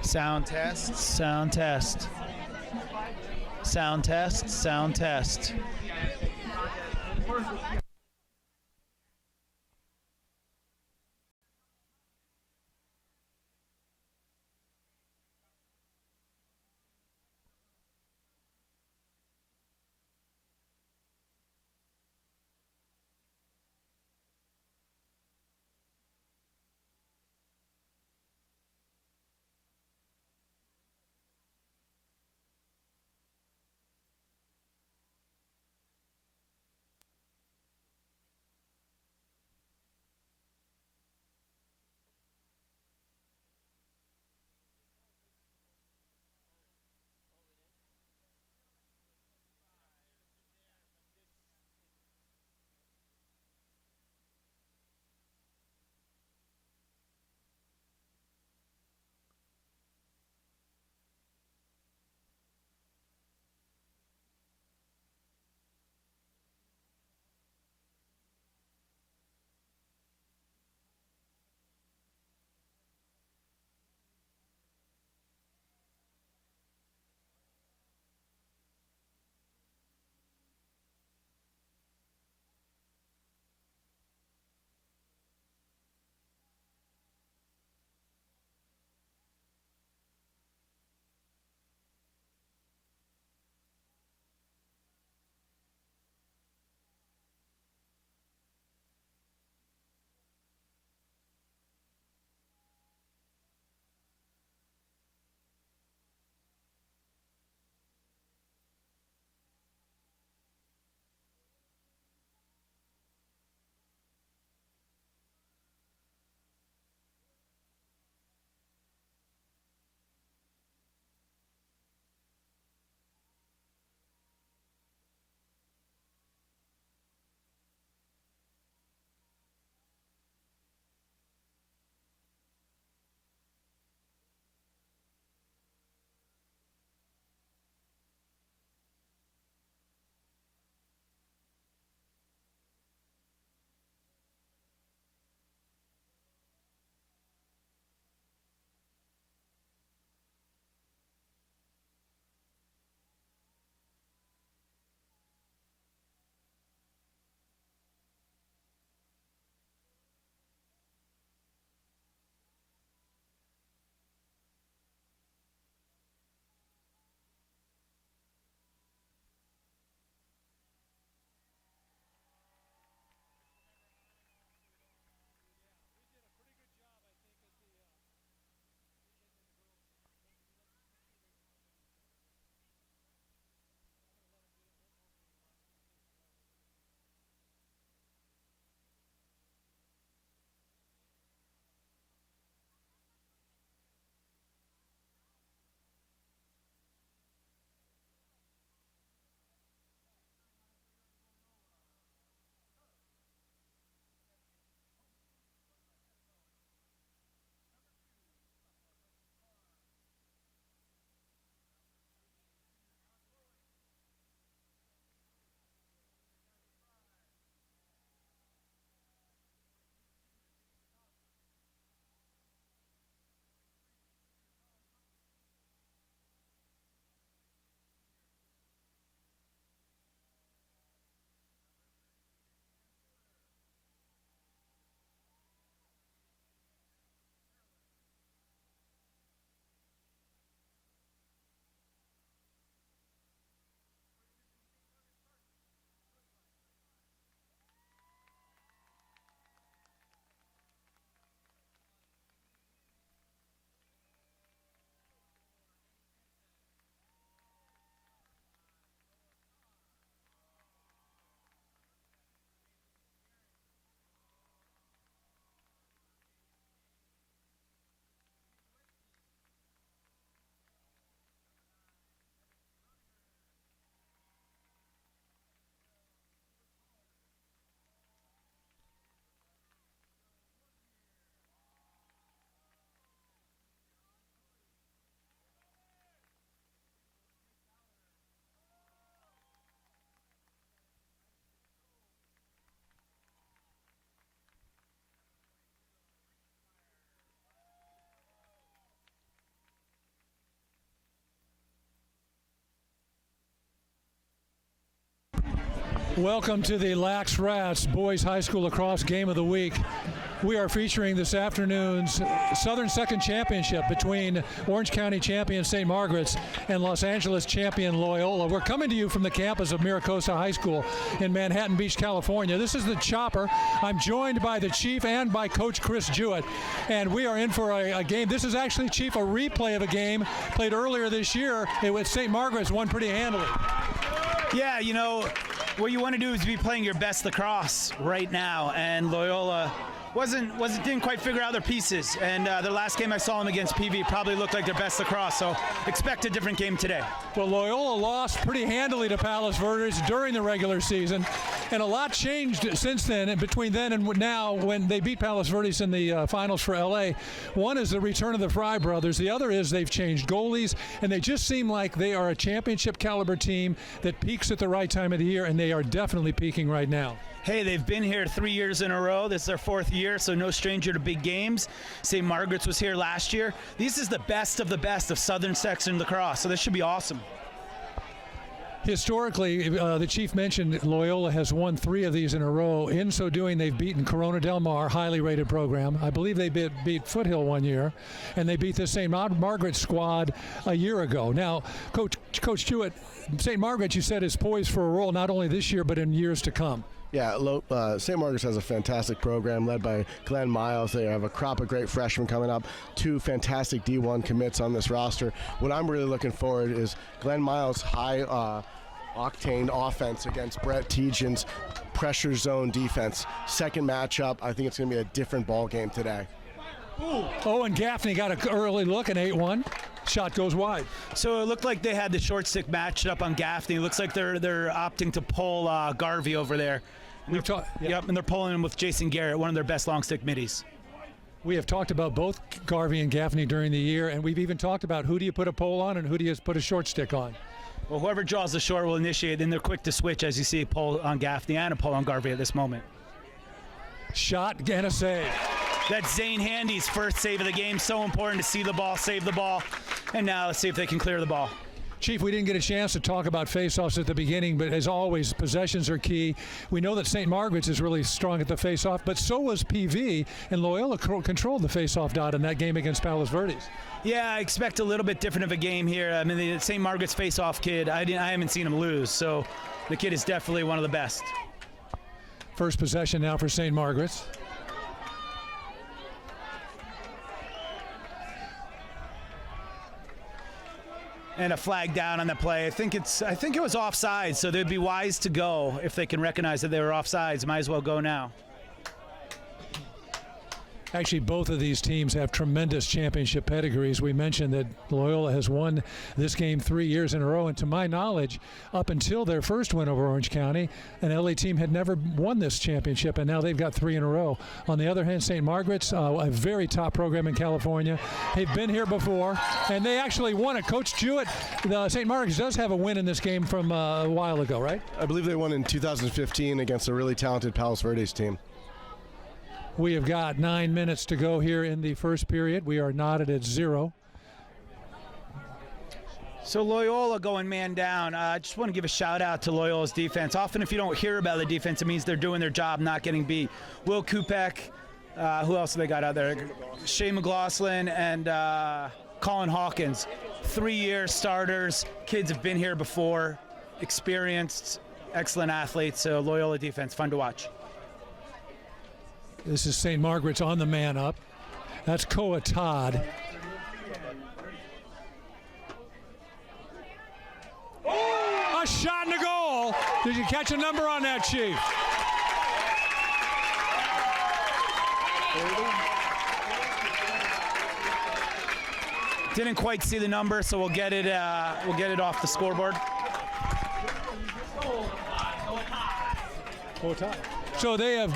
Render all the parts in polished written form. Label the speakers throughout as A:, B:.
A: Sound test, sound test. Sound test, sound test.
B: Welcome to the LaxRatz Boys High School Lacrosse Game of the Week. We are featuring this afternoon's Southern Second Championship between Orange County champion St. Margaret's and Los Angeles champion Loyola. We're coming to you from the campus of Maricosa High School in Manhattan Beach, California. This is the Chopper. I'm joined by the Chief and by Coach Chris Jewett, and we are in for a game. This is actually, Chief, a replay of a game played earlier this year. It was St. Margaret's won pretty handily.
A: Yeah, you know, what you want to do is be playing your best lacrosse right now, and Loyola didn't quite figure out their pieces, and the last game I saw them against PV probably looked like their best lacrosse, so expect a different game today.
B: Well, Loyola lost pretty handily to Palos Verdes during the regular season, and a lot changed since then, and between then and now when they beat Palos Verdes in the finals for LA. One is the return of the Fry brothers. The other is they've changed goalies, and they just seem like they are a championship caliber team that peaks at the right time of the year, and they are definitely peaking right now.
A: Hey, they've been here 3 years in a row. This is their fourth year, so no stranger to big games. St. Margaret's was here last year. This is the best of Southern Section lacrosse, so this should be awesome.
B: Historically, the Chief mentioned Loyola has won 3 of these in a row. In so doing, they've beaten Corona Del Mar, highly rated program. I believe they beat Foothill one year, and they beat the St. Margaret squad a year ago. Now, Coach Jewett, St. Margaret, you said, is poised for a role not only this year but in years to come.
C: Yeah, St. Margaret's has a fantastic program led by Glenn Miles. They have a crop of great freshmen coming up, 2 fantastic D1 commits on this roster. What I'm really looking forward is Glenn Miles' high octane offense against Brett Tejan's pressure zone defense. Second matchup, I think it's going to be a different ball game today.
B: Oh, and Gaffney got an early look, an 8-1. Shot goes wide.
A: So it looked like they had the short stick matched up on Gaffney. It looks like they're opting to pull Garvey over there. Yep, and they're pulling him with Jason Garrett, one of their best long stick middies.
B: We have talked about both Garvey and Gaffney during the year, and we've even talked about who do you put a pole on and who do you put a short stick on.
A: Well, whoever draws the short will initiate, and they're quick to switch, as you see a pull on Gaffney and a pull on Garvey at this moment.
B: Shot and a save.
A: That's Zane Handy's first save of the game. So important to see the ball, save the ball. And now let's see if they can clear the ball.
B: Chief, we didn't get a chance to talk about face-offs at the beginning, but as always, possessions are key. We know that St. Margaret's is really strong at the face-off, but so was PV, and Loyola controlled the face-off dot in that game against Palos Verdes.
A: Yeah, I expect a little bit different of a game here. I mean, the St. Margaret's face-off kid, I haven't seen him lose, so the kid is definitely one of the best.
B: First possession now for St. Margaret's.
A: And a flag down on the play. I think it was offside, so they'd be wise to go if they can recognize that they were offsides. Might as well go now.
B: Actually, both of these teams have tremendous championship pedigrees. We mentioned that Loyola has won this game 3 years in a row, and to my knowledge, up until their first win over Orange County, an LA team had never won this championship, and now they've got 3 in a row. On the other hand, St. Margaret's, a very top program in California. They've been here before, and they actually won it. Coach Jewett, St. Margaret's does have a win in this game from a while ago, right?
C: I believe they won in 2015 against a really talented Palos Verdes team.
B: We have got 9 minutes to go here in the first period. We are knotted at 0.
A: So Loyola going man down. I just want to give a shout out to Loyola's defense. Often if you don't hear about the defense, it means they're doing their job, not getting beat. Will Kupek, who else have they got out there? Shea McLaughlin and Colin Hawkins. 3-year starters. Kids have been here before. Experienced, excellent athletes. So Loyola defense, fun to watch.
B: This is St. Margaret's on the man up. That's Koa Todd. A shot in the goal. Did you catch a number on that, Chief?
A: Didn't quite see the number, so we'll get it off the scoreboard.
B: Koa Todd. So they have.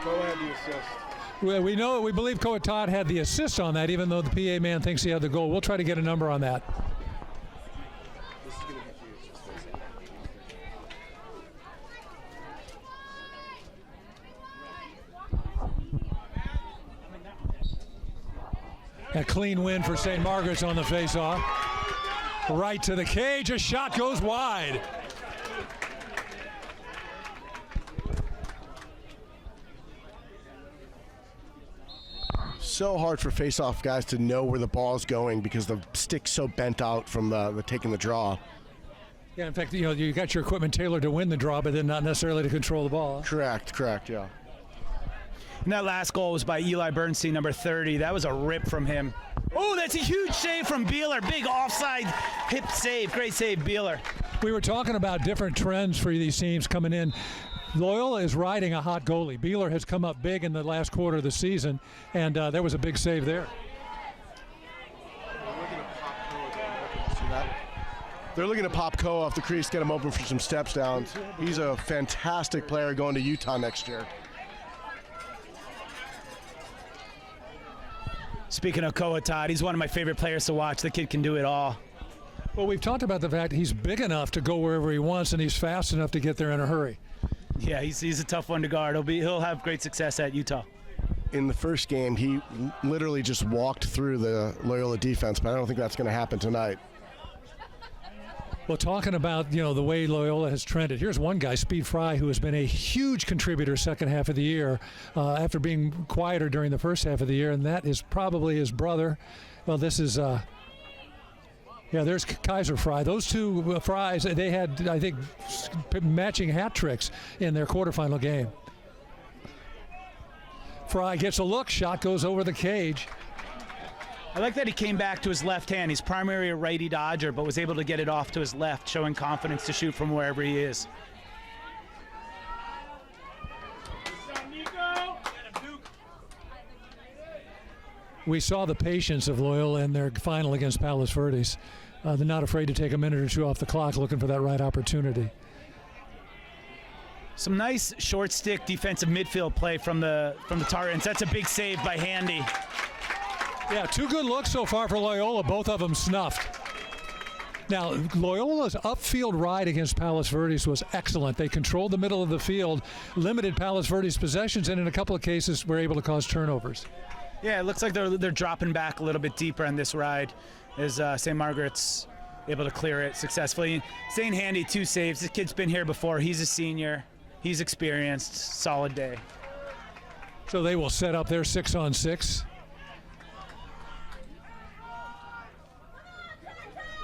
C: Go ahead, the assist.
B: Well, we believe Koa Todd had the assist on that, even though the PA man thinks he had the goal. We'll try to get a number on that.
C: This is going to be
B: huge. A clean win for St. Margaret's on the face-off. Right to the cage. A shot goes wide.
C: so hard for face-off guys to know where the ball is going because the stick's so bent out from the taking the draw.
B: Yeah, in fact, you got your equipment tailored to win the draw, but then not necessarily to control the ball.
C: Correct, yeah.
A: And that last goal was by Eli Bernstein, number 30. That was a rip from him. Oh, that's a huge save from Beeler. Big offside hip save. Great save, Beeler.
B: We were talking about different trends for these teams coming in. Loyola is riding a hot goalie. Beeler has come up big in the last quarter of the season, and there was a big save there.
C: They're looking to pop Ko off the crease, get him open for some steps downs. He's a fantastic player going to Utah next year.
A: Speaking of Koa, Todd, he's one of my favorite players to watch. The kid can do it all.
B: Well, we've talked about the fact he's big enough to go wherever he wants, and he's fast enough to get there in a hurry.
A: Yeah, he's a tough one to guard. He'll have great success at Utah.
C: In the first game, he literally just walked through the Loyola defense, but I don't think that's going to happen tonight.
B: Well, talking about, the way Loyola has trended, here's one guy, Speed Fry, who has been a huge contributor second half of the year after being quieter during the first half of the year, and that is probably his brother. Well, this is, there's Kaiser Fry. Those two Frys, they had, I think, matching hat tricks in their quarterfinal game. Fry gets a look, shot goes over the cage.
A: I like that he came back to his left hand. He's primarily a righty dodger, but was able to get it off to his left, showing confidence to shoot from wherever he is.
B: We saw the patience of Loyola in their final against Palos Verdes. They're not afraid to take a minute or two off the clock looking for that right opportunity.
A: Some nice short stick defensive midfield play from the Tartans. That's a big save by Handy.
B: Yeah, two good looks so far for Loyola, both of them snuffed. Now, Loyola's upfield ride against Palos Verdes was excellent. They controlled the middle of the field, limited Palos Verdes' possessions, and in a couple of cases were able to cause turnovers.
A: Yeah, it looks like they're dropping back a little bit deeper on this ride as St. Margaret's able to clear it successfully. St. Handy, 2 saves. This kid's been here before. He's a senior. He's experienced. Solid day.
B: So they will set up their 6-on-6.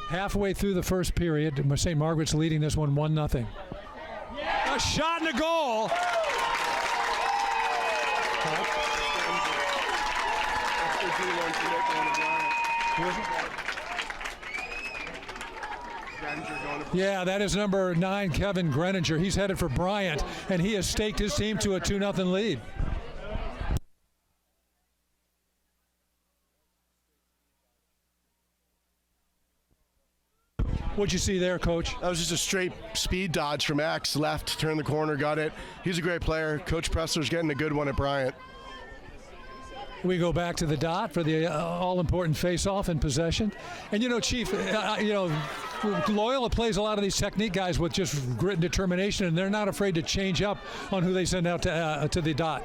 B: Halfway through the first period, St. Margaret's leading this one 1-0. A shot and a goal. Yeah, that is number 9, Kevin Greninger. He's headed for Bryant, and he has staked his team to a 2-0 lead. What'd you see there, Coach?
C: That was just a straight speed dodge from X. Left, turned the corner, got it. He's a great player. Coach Pressler's getting a good one at Bryant.
B: We go back to the dot for the all-important face-off and possession. And, Chief, Loyola plays a lot of these technique guys with just grit and determination, and they're not afraid to change up on who they send out to the dot.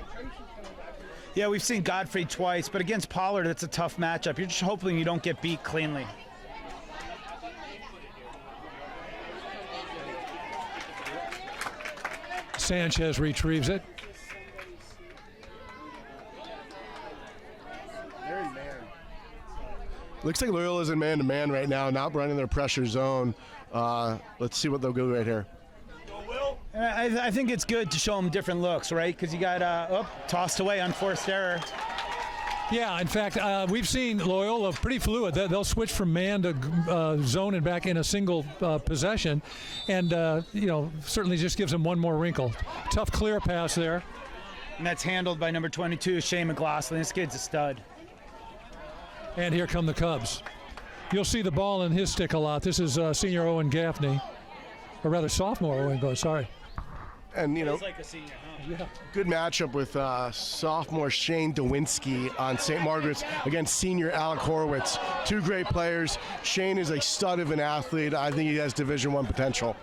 A: Yeah, we've seen Godfrey twice, but against Pollard, it's a tough matchup. You're just hoping you don't get beat cleanly.
B: Sanchez retrieves it.
C: Looks like Loyola's in man-to-man right now, not running their pressure zone. Let's see what they'll do right here.
A: I think it's good to show them different looks, right? Because you got tossed away, unforced error.
B: Yeah, in fact, we've seen Loyola pretty fluid. They'll switch from man to zone and back in a single possession, and certainly just gives them one more wrinkle. Tough clear pass there.
A: And that's handled by number 22, Shane McLaughlin. This kid's a stud.
B: And here come the Cubs. You'll see the ball in his stick a lot. This is senior Owen Gaffney, or rather sophomore Owen Gaffney, sorry.
C: And,
A: He's like a senior, huh?
B: Yeah.
C: good matchup with sophomore Shane Dewinski on St. Margaret's against senior Alec Horowitz. Two great players. Shane is a stud of an athlete. I think he has Division I potential.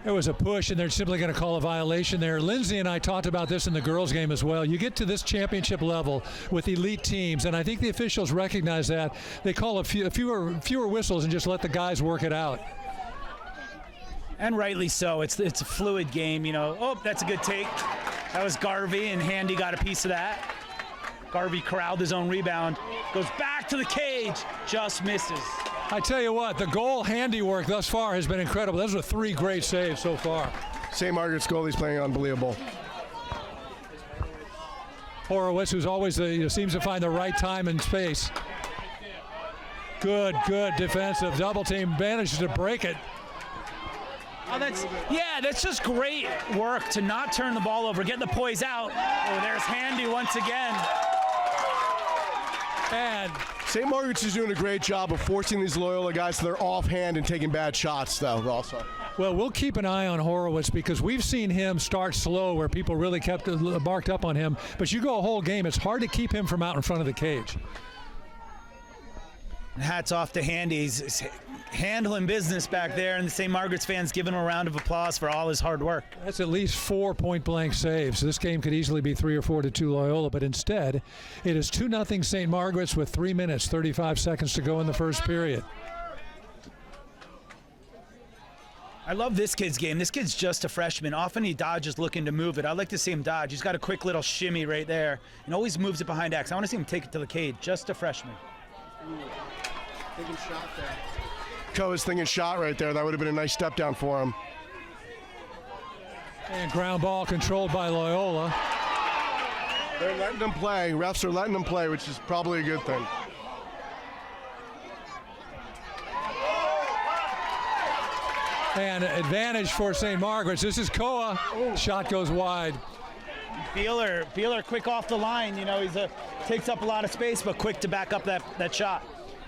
B: It was a push, and they're simply going to call a violation there. Lindsay and I talked about this in the girls' game as well. You get to this championship level with elite teams, and I think the officials recognize that. They call fewer whistles and just let the guys work it out.
A: And rightly so. It's a fluid game, you know. Oh, that's a good take. That was Garvey, and Handy got a piece of that. Garvey corralled his own rebound. Goes back to the cage. Just misses.
B: I tell you what, the goal handiwork thus far has been incredible. Those are 3 great saves so far.
C: St. Margaret's goalie's playing unbelievable.
B: Horowitz, who's always seems to find the right time and space. Good defensive double team, manages to break it.
A: Oh, that's just great work to not turn the ball over, get the poise out. Oh, there's Handy once again.
B: And
C: St. Margaret's is doing a great job of forcing these Loyola guys to their offhand and taking bad shots, though, also.
B: well, we'll keep an eye on Horowitz because we've seen him start slow where people really kept marked up on him. But you go a whole game, it's hard to keep him from out in front of the cage.
A: Hats off to Handy. He's handling business back there, and the St. Margaret's fans giving him a round of applause for all his hard work.
B: That's at least 4 point-blank saves. This game could easily be 3 or 4 to 2 Loyola, but instead it is 2-0 St. Margaret's with 3 minutes, 35 seconds to go in the first period.
A: I love this kid's game. This kid's just a freshman. Often he dodges looking to move it. I'd like to see him dodge. He's got a quick little shimmy right there and always moves it behind X. I want to see him take it to the cage. Just a freshman.
C: Thinking shot there. Koa's thinking shot right there. That would have been a nice step down for him.
B: And ground ball controlled by Loyola.
C: They're letting them play. Refs are letting them play, which is probably a good thing.
B: And advantage for St. Margaret's. This is Koa. Shot goes wide.
A: Beeler quick off the line. You know, takes up a lot of space, but quick to back up that shot.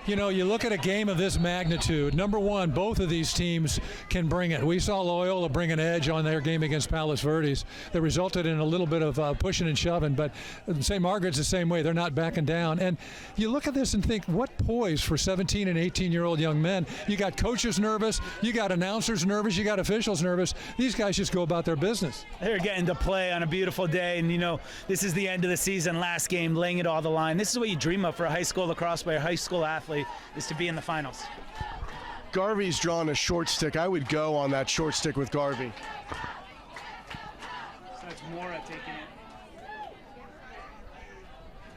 B: You know, you look at a game of this magnitude, number one, both of these teams can bring it. We saw Loyola bring an edge on their game against Palos Verdes that resulted in a little bit of pushing and shoving, but St. Margaret's the same way. They're not backing down. And you look at this and think, what poise for 17 and 18-year-old young men. You got coaches nervous, you got announcers nervous, you got officials nervous. These guys just go about their business.
A: They're getting to play on a beautiful day, and, you know, this is the end of the season, last game, laying it all on the line. This is what you dream of for a high school lacrosse player, a high school athlete, is to be in the finals.
C: Garvey's drawn a short stick. I would go on that short stick with Garvey.
A: So it's Mora taking it.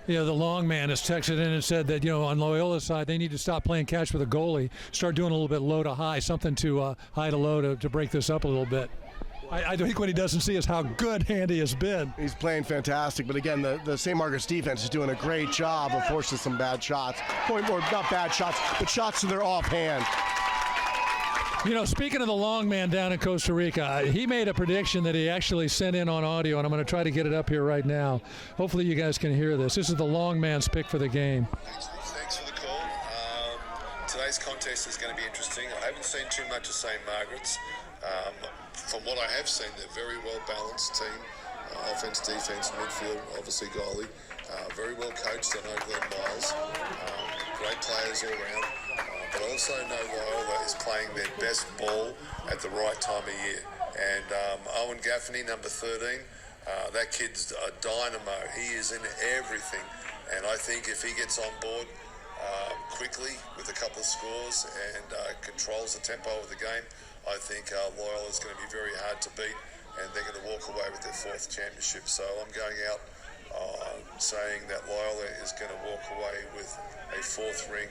B: You know, the long man has texted in and said that, you know, on Loyola's side, they need to stop playing catch with a goalie, start doing a little bit low to high, something to high to low to break this up a little bit. I think what he doesn't see is how good Handy has been.
C: He's playing fantastic, but again, the St. Margaret's defense is doing a great job of forcing some bad shots. Or not bad shots, but shots to their offhand.
B: You know, speaking of the long man down in Costa Rica, he made a prediction that he actually sent in on audio, and I'm going to try to get it up here right now. Hopefully you guys can hear this. This is the long man's pick for the game.
D: Thanks for the call. Today's contest is going to be interesting. I haven't seen too much of St. Margaret's. From what I have seen, they're a very well-balanced team. Offense, defense, midfield, obviously goalie. Very well coached, I know Glenn Miles. Great players all around. But I also know Loyola is playing their best ball at the right time of year. And Owen Gaffney, number 13, that kid's a dynamo. He is in everything. And I think if he gets on board quickly with a couple of scores and controls the tempo of the game, I think Loyola is going to be very hard to beat, and they're going to walk away with their 4th championship. So I'm going out saying that Loyola is going to walk away with a 4th ring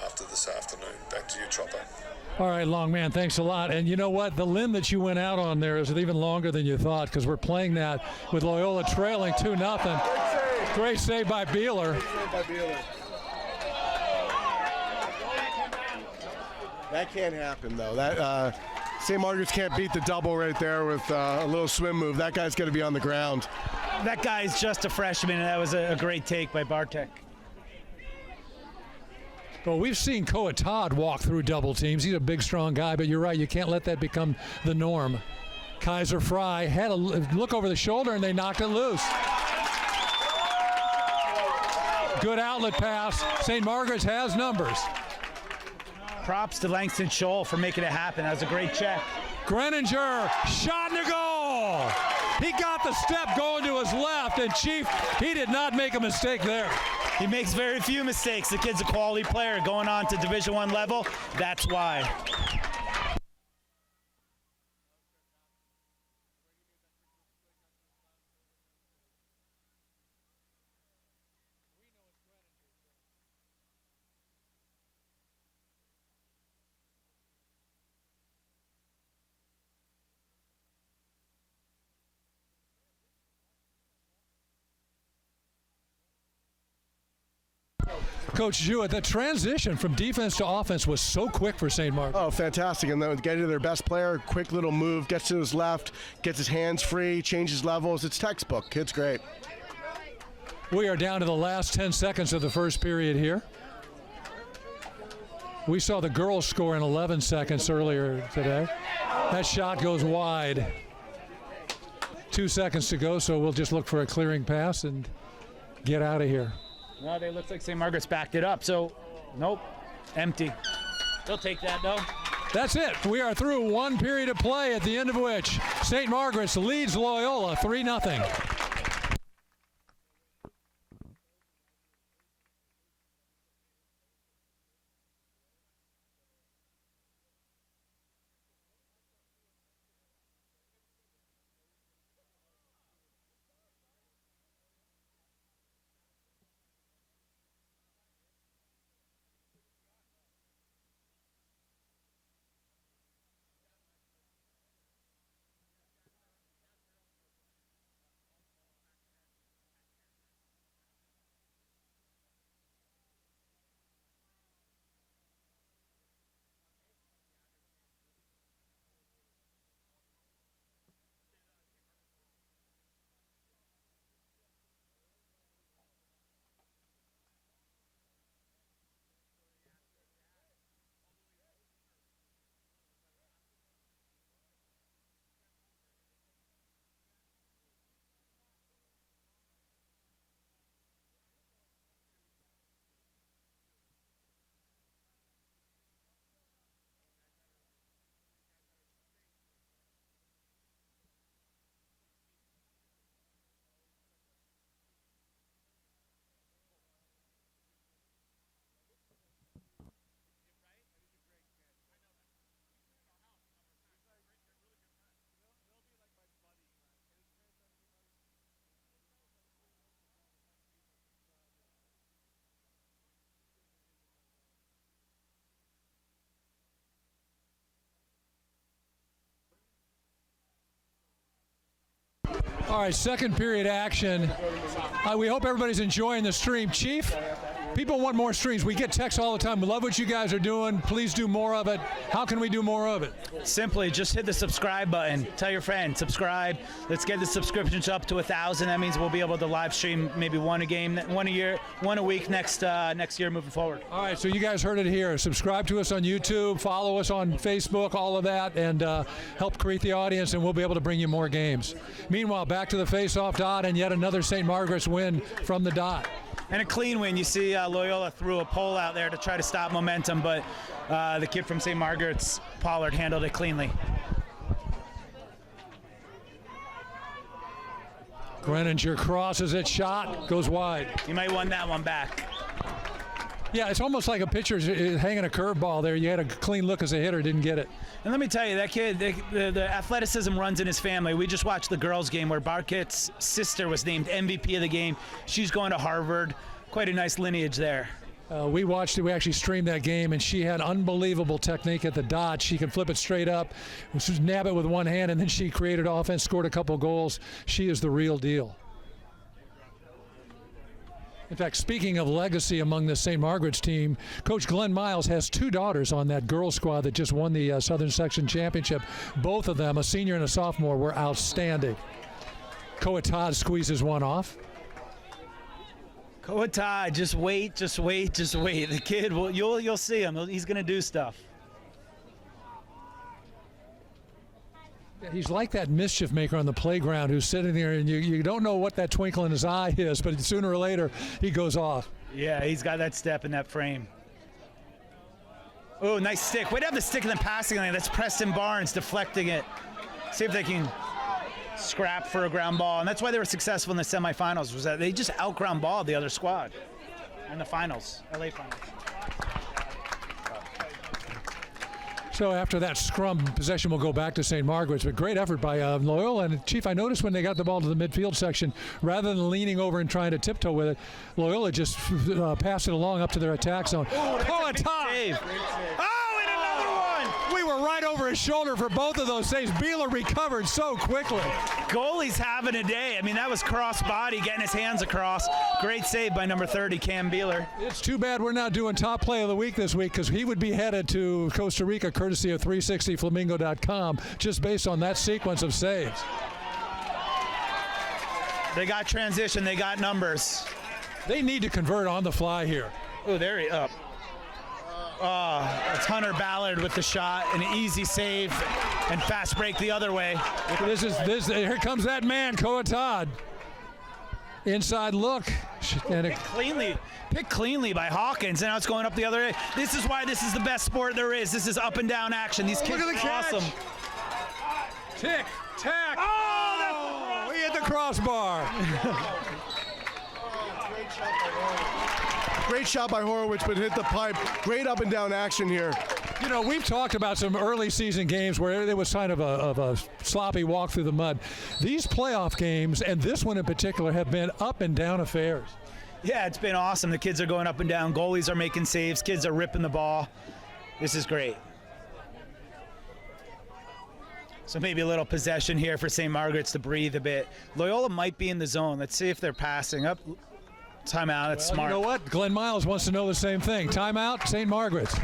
D: after this afternoon. Back to you, Chopper.
B: All right, long man, thanks a lot. And you know what? The limb that you went out on there is even longer than you thought, because we're playing that with Loyola trailing 2-0. Great save by Beeler.
C: That can't happen, though. That St. Margaret's can't beat the double right there with a little swim move. That guy's going to be on the ground.
A: That guy's just a freshman, and that was a great take by Bartek.
B: Well, we've seen Koa Todd walk through double teams. He's a big, strong guy, but you're right. You can't let that become the norm. Kaiser Fry had a look over the shoulder, and they knocked it loose. Good outlet pass. St. Margaret's has numbers.
A: Props to Langston Scholl for making it happen. That was a great check.
B: Greninger, shot and a goal. He got the step going to his left, and Chief, he did not make a mistake there.
A: He makes very few mistakes. The kid's a quality player going on to Division I level. That's why.
B: Coach Jewett, the transition from defense to offense was so quick for St. Margaret.
C: Oh, fantastic. And then getting to their best player, quick little move, gets to his left, gets his hands free, changes levels. It's textbook. It's great.
B: We are down to the last 10 seconds of the first period here. We saw the girls score in 11 seconds earlier today. That shot goes wide. 2 seconds to go, so we'll just look for a clearing pass and get out of here.
A: No, they look like St. Margaret's backed it up, so nope, empty. They'll take that, though.
B: That's it. We are through one period of play, at the end of which St. Margaret's leads Loyola 3-0. All right, second period action. We hope everybody's enjoying the stream. Chief, people want more streams. We get texts all the time. We love what you guys are doing. Please do more of it. How can we do more of it?
A: Simply just hit the subscribe button. Tell your friends, subscribe. Let's get the subscriptions up to 1,000. That means we'll be able to live stream maybe one a week next year moving forward.
B: All right, so you guys heard it here. Subscribe to us on YouTube, follow us on Facebook, all of that, and help create the audience, and we'll be able to bring you more games. Meanwhile, back to the face-off dot, and yet another St. Margaret's win from the dot.
A: And a clean win. You see Loyola threw a pole out there to try to stop momentum, but the kid from St. Margaret's, Pollard, handled it cleanly.
B: Greninger crosses it, shot, goes wide.
A: You might want that one back.
B: Yeah, it's almost like a pitcher's hanging a curveball there. You had a clean look as a hitter, didn't get it.
A: And let me tell you, that kid, the athleticism runs in his family. We just watched the girls' game where Barkett's sister was named MVP of the game. She's going to Harvard. Quite a nice lineage there.
B: We watched it. We actually streamed that game, and she had unbelievable technique at the dot. She can flip it straight up, nab it with one hand, and then she created offense, scored a couple goals. She is the real deal. In fact, speaking of legacy among the St. Margaret's team, Coach Glenn Miles has two daughters on that girls squad that just won the Southern Section Championship. Both of them, a senior and a sophomore, were outstanding. Coatad squeezes one off.
A: Coatad, just wait. The kid, you'll see him. He's going to do stuff.
B: He's like that mischief maker on the playground who's sitting there and you don't know what that twinkle in his eye is, but sooner or later he goes off.
A: Yeah, he's got that step in that frame. Oh, nice stick. Way to have the stick in the passing lane. That's Preston Barnes deflecting it. See if they can scrap for a ground ball. And that's why they were successful in the semifinals, was that they just out-ground balled the other squad in the finals, LA finals.
B: So after that scrum, possession will go back to St. Margaret's, but great effort by Loyola. And Chief, I noticed when they got the ball to the midfield section, rather than leaning over and trying to tiptoe with it, Loyola just passed it along up to their attack zone.
A: Oh, a save. Oh, and another one!
B: We were right over his shoulder for both of those saves. Beeler recovered so quickly.
A: Goalie's having a day. I mean, that was cross body, getting his hands across. Great save by number 30, Cam Beeler.
B: It's too bad we're not doing top play of the week this week, because he would be headed to Costa Rica courtesy of 360flamingo.com just based on that sequence of saves.
A: They got transition. They got numbers.
B: They need to convert on the fly here.
A: Oh, there he up. It's Hunter Ballard with the shot, an easy save, and fast break the other way.
B: Here comes that man, Coatad. Inside look. And
A: Picked cleanly by Hawkins, and now it's going up the other way. This is why this is the best sport there is. This is up and down action. These kids are awesome.
B: Tick, tack. Oh, he hit the crossbar.
C: Great shot by Horowitz, but hit the pipe. Great up and down action here.
B: You know, we've talked about some early season games where there was kind of a sloppy walk through the mud. These playoff games, and this one in particular, have been up and down affairs.
A: Yeah, it's been awesome. The kids are going up and down. Goalies are making saves. Kids are ripping the ball. This is great. So maybe a little possession here for St. Margaret's to breathe a bit. Loyola might be in the zone. Let's see if they're passing up. Timeout. That's smart.
B: You know what? Glenn Miles wants to know the same thing. Timeout, St. Margaret's.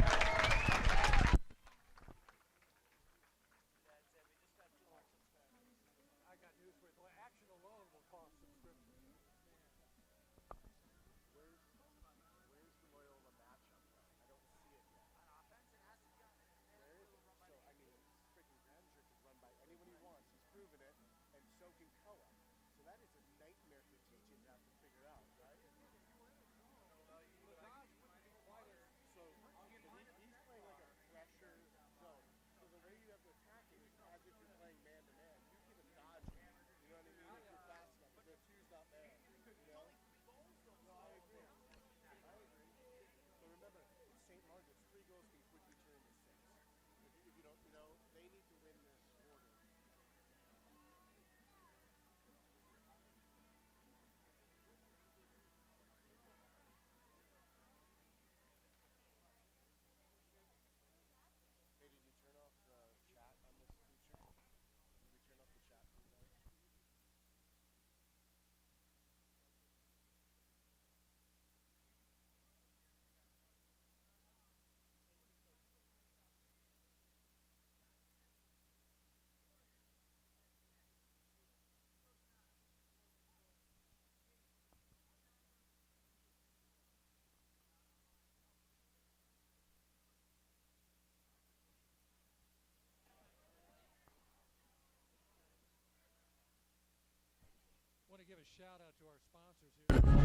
B: Give a shout out to our sponsors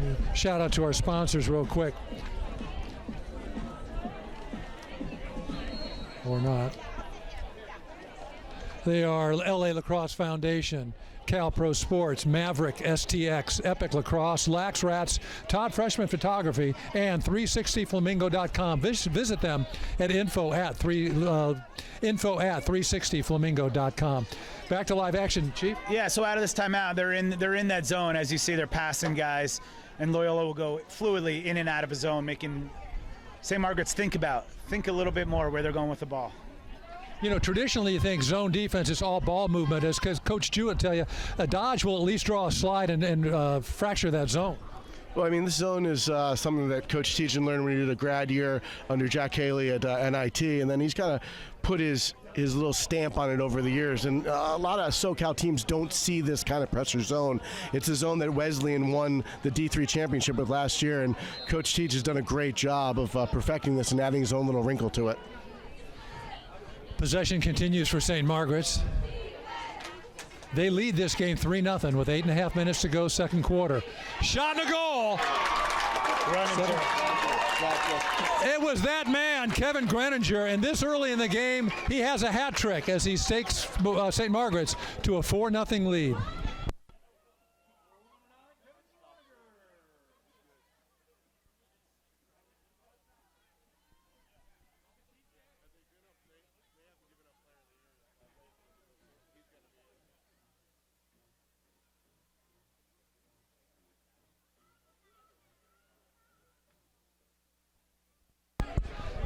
B: here. Shout out to our sponsors real quick. Or not. They are LA Lacrosse Foundation, Cal Pro Sports, Maverick, STX, Epic Lacrosse, LaxRatz, Todd Freshman Photography, and 360flamingo.com. Visit them at info at 360flamingo.com. Back to live action, Chief.
A: Yeah, so out of this timeout, they're in that zone. As you see, they're passing guys, and Loyola will go fluidly in and out of a zone, making St. Margaret's think a little bit more where they're going with the ball.
B: You know, traditionally you think zone defense is all ball movement, as Coach Jewett tell you, a dodge will at least draw a slide and fracture that zone.
C: Well, I mean, this zone is something that Coach Tejan learned when he did a grad year under Jack Haley at NIT, and then he's kind of put his little stamp on it over the years. And a lot of SoCal teams don't see this kind of pressure zone. It's a zone that Wesleyan won the D3 championship with last year, and Coach Teach has done a great job of perfecting this and adding his own little wrinkle to it.
B: Possession continues for St. Margaret's. They lead this game 3-0 with 8.5 minutes to go, second quarter. Shot and a goal. It was that man, Kevin Greninger, and this early in the game, he has a hat trick as he takes St. Margaret's to a 4-0 lead.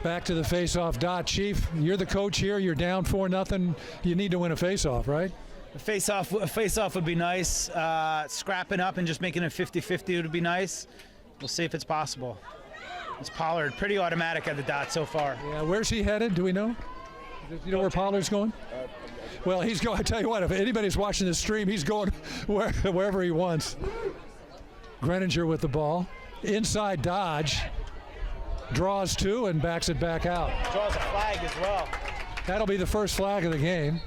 B: Back to the face-off dot. Chief, you're the coach here. You're down 4-0. You need to win a face-off, right?
A: A face-off would be nice. Scrapping up and just making it 50-50 would be nice. We'll see if it's possible. It's Pollard, pretty automatic at the dot so far.
B: Yeah, where's he headed? Do we know? Do you know where Pollard's going? Well, he's going. I tell you what, if anybody's watching this stream, he's going wherever he wants. Greninger with the ball, inside dodge, draws two and backs it back out.
A: Draws a flag as well.
B: That'll be the first flag of the game.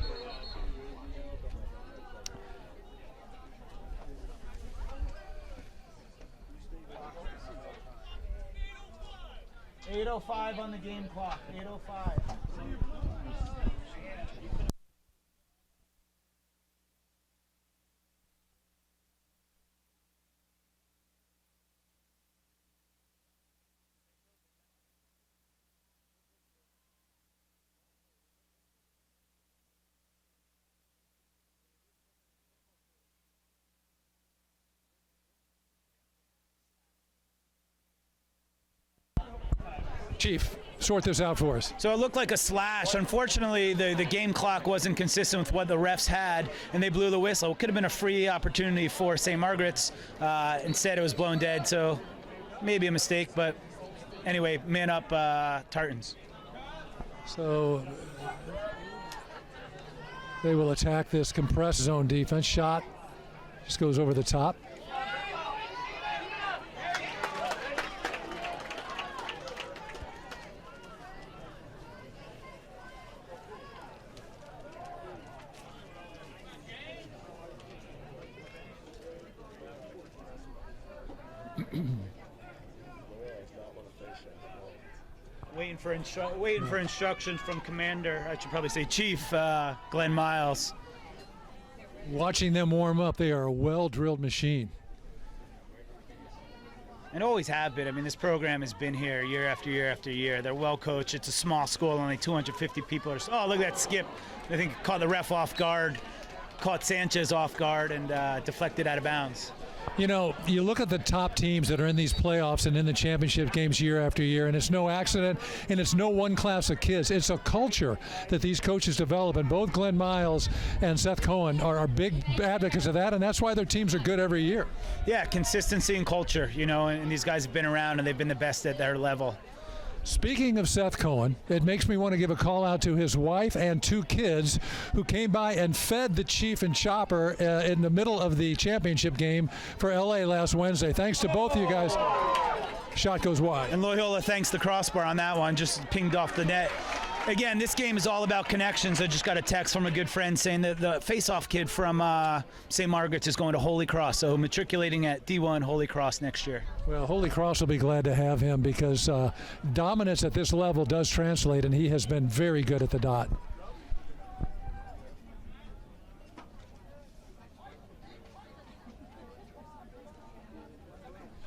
A: .805 on the game clock. 8:05.
B: Chief, sort this out for us.
A: So it looked like a slash. Unfortunately, the game clock wasn't consistent with what the refs had, and they blew the whistle. It could have been a free opportunity for St. Margaret's. Instead, it was blown dead, so maybe a mistake. But anyway, man up, Tartans.
B: So they will attack this compressed zone defense. Shot just goes over the top.
A: Waiting for instructions from Commander. I should probably say Chief Glenn Miles.
B: Watching them warm up, they are a well-drilled machine.
A: And always have been. I mean, this program has been here year after year after year. They're well coached. It's a small school, only 250 people. Oh, look at that skip. I think caught the ref off guard, caught Sanchez off guard, and deflected out of bounds.
B: You know, you look at the top teams that are in these playoffs and in the championship games year after year, and it's no accident, and it's no one class of kids. It's a culture that these coaches develop, and both Glenn Miles and Seth Cohen are big advocates of that, and that's why their teams are good every year.
A: Yeah, consistency and culture, you know, and these guys have been around, and they've been the best at their level.
B: Speaking of Seth Cohen, it makes me want to give a call out to his wife and two kids who came by and fed the Chief and Chopper in the middle of the championship game for LA last Wednesday. Thanks to both of you guys. Shot goes wide.
A: And Loyola thanks the crossbar on that one, just pinged off the net. Again, this game is all about connections. I just got a text from a good friend saying that the face-off kid from St. Margaret's is going to Holy Cross, so matriculating at D1 Holy Cross next year.
B: Well, Holy Cross will be glad to have him because dominance at this level does translate, and he has been very good at the dot.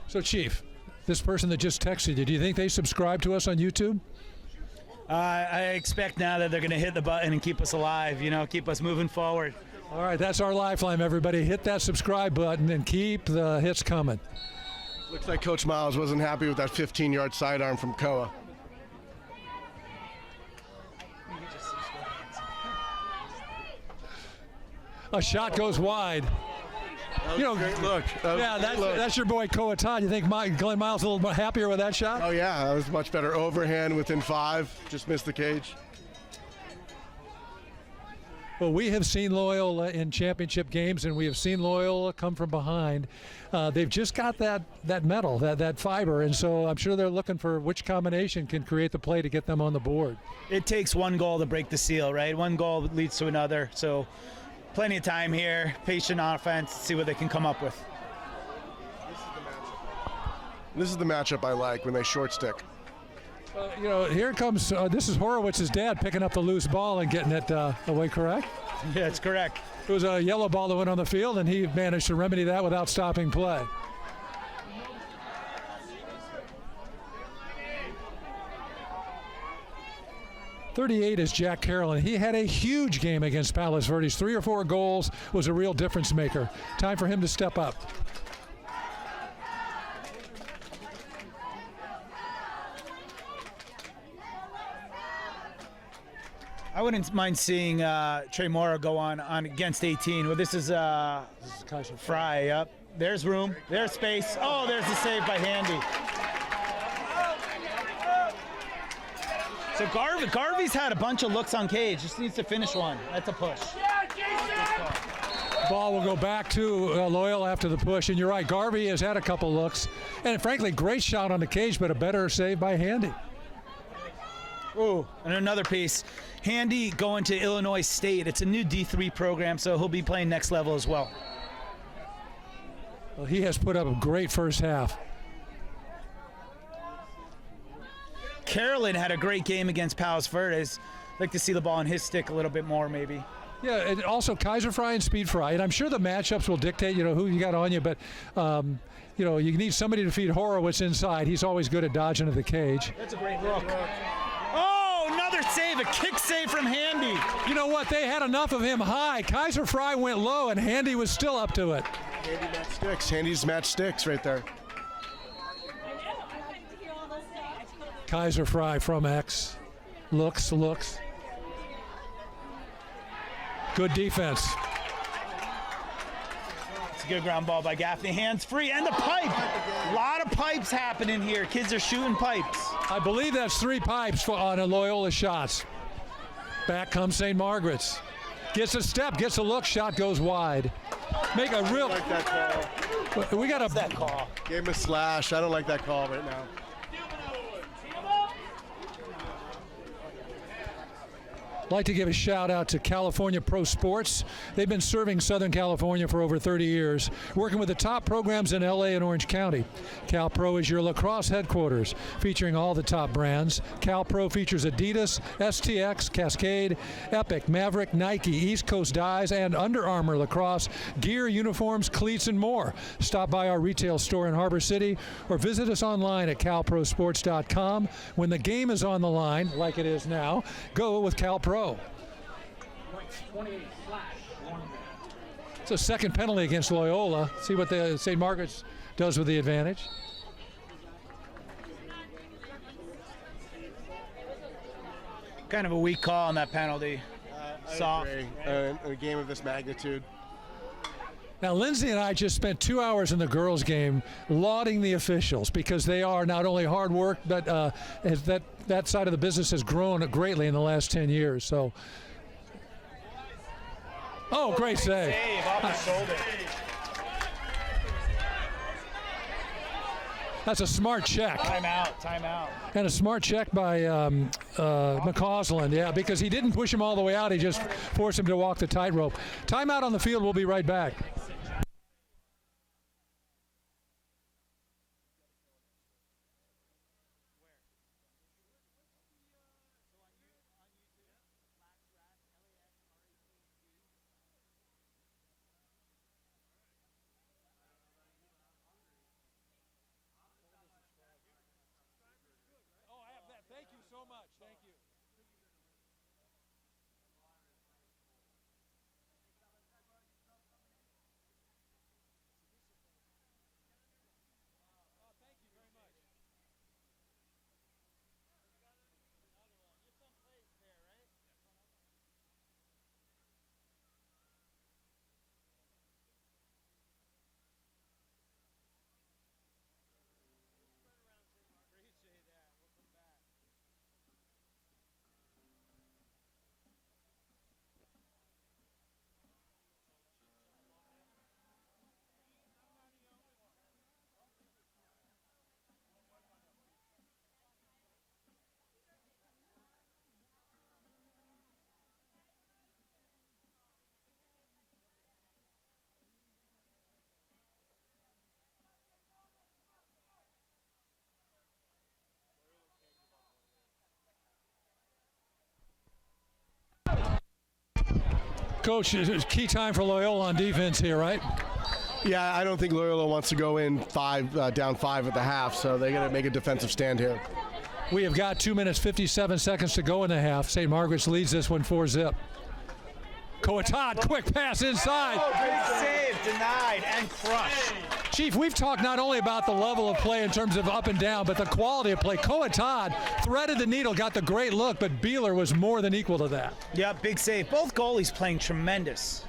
B: So, Chief, this person that just texted you, do you think they subscribe to us on YouTube?
A: I expect now that they're going to hit the button and keep us alive, you know, keep us moving forward.
B: All right, that's our lifeline, everybody. Hit that subscribe button and keep the hits coming.
C: Looks like Coach Miles wasn't happy with that 15-yard sidearm from Koa.
B: A shot goes wide. You know,
C: great look.
B: Yeah, that's your boy Koa Todd. You think Glenn Miles a little more happier with that shot?
C: Oh, yeah, that was much better. Overhand within 5, just missed the cage.
B: Well, we have seen Loyola in championship games, and we have seen Loyola come from behind. They've just got that metal, that fiber, and so I'm sure they're looking for which combination can create the play to get them on the board.
A: It takes one goal to break the seal, right? One goal leads to another, so plenty of time here, patient offense, see what they can come up with.
C: This is the matchup I like when they short stick.
B: You know, here comes, this is Horowitz's dad picking up the loose ball and getting it away, correct?
A: Yeah, that's correct.
B: It was a yellow ball that went on the field, and he managed to remedy that without stopping play. .38 is Jack Carroll, and he had a huge game against Palos Verdes. 3 or 4 goals, was a real difference maker. Time for him to step up.
A: I wouldn't mind seeing Trey Mora go on against 18. Well, this is
B: Kaiser
A: Fry. Yep. There's room. There's space. Oh, there's the save by Handy. So Garvey's had a bunch of looks on cage. Just needs to finish one. That's a push.
B: Ball will go back to Loyola after the push. And you're right, Garvey has had a couple looks. And frankly, great shot on the cage, but a better save by Handy.
A: Ooh, and another piece. Handy going to Illinois State. It's a new D3 program, so he'll be playing next level as well.
B: Well, he has put up a great first half.
A: Carolyn had a great game against Palos Verdes. Like to see the ball in his stick a little bit more, maybe.
B: Yeah, and also Kaiser Fry and Speed Fry. And I'm sure the matchups will dictate, who you got on you, but you need somebody to feed Horowitz inside. He's always good at dodging to the cage.
A: That's a great look. Oh, another save, a kick save from Handy.
B: You know what? They had enough of him high. Kaiser Fry went low, and Handy was still up to it.
C: Handy match sticks. Handy's match sticks right there.
B: Kaiser Fry from X. Looks. Good defense.
A: It's a good ground ball by Gaffney. Hands free, and the pipe. A lot of pipes happening here. Kids are shooting pipes.
B: I believe that's 3 pipes on a Loyola shots. Back comes St. Margaret's. Gets a step, gets a look, shot goes wide. Make a real.
C: I don't like that call.
B: We got
A: What's that call?
C: Gave him a slash. I don't like that call right now.
B: I'd like to give a shout out to California Pro Sports. They've been serving Southern California for over 30 years, working with the top programs in LA and Orange County. Cal Pro is your lacrosse headquarters, featuring all the top brands. Cal Pro features Adidas, STX, Cascade, Epic, Maverick, Nike, East Coast Dyes, and Under Armour lacrosse, gear, uniforms, cleats, and more. Stop by our retail store in Harbor City or visit us online at calprosports.com. When the game is on the line, like it is now, go with Cal Pro. It's a second penalty against Loyola. See what the St. Margaret's does with the advantage.
A: Kind of a weak call on that penalty. Soft.
C: In a game of this magnitude.
B: Now, Lindsay and I just spent 2 hours in the girls' game lauding the officials because they are not only hard work, but that side of the business has grown greatly in the last 10 years. So, oh, great save.
A: Save off the shoulder.
B: That's a smart check.
A: Timeout.
B: And a smart check by McCausland, yeah, because he didn't push him all the way out. He just forced him to walk the tightrope. Timeout on the field. We'll be right back. Thank you so much. Thank you. Thank you very much. Coach, it's key time for Loyola on defense here, right?
C: Yeah, I don't think Loyola wants to go in down 5 at the half, so they got to make a defensive stand here.
B: We have got 2 minutes, 57 seconds to go in the half. St. Margaret's leads this one 4-zip. Coatat, quick pass inside.
A: Oh, big save, denied and crushed.
B: Chief, we've talked not only about the level of play in terms of up and down, but the quality of play. Todd threaded the needle, got the great look, but Beeler was more than equal to that.
A: Yeah, big save. Both goalies playing tremendous.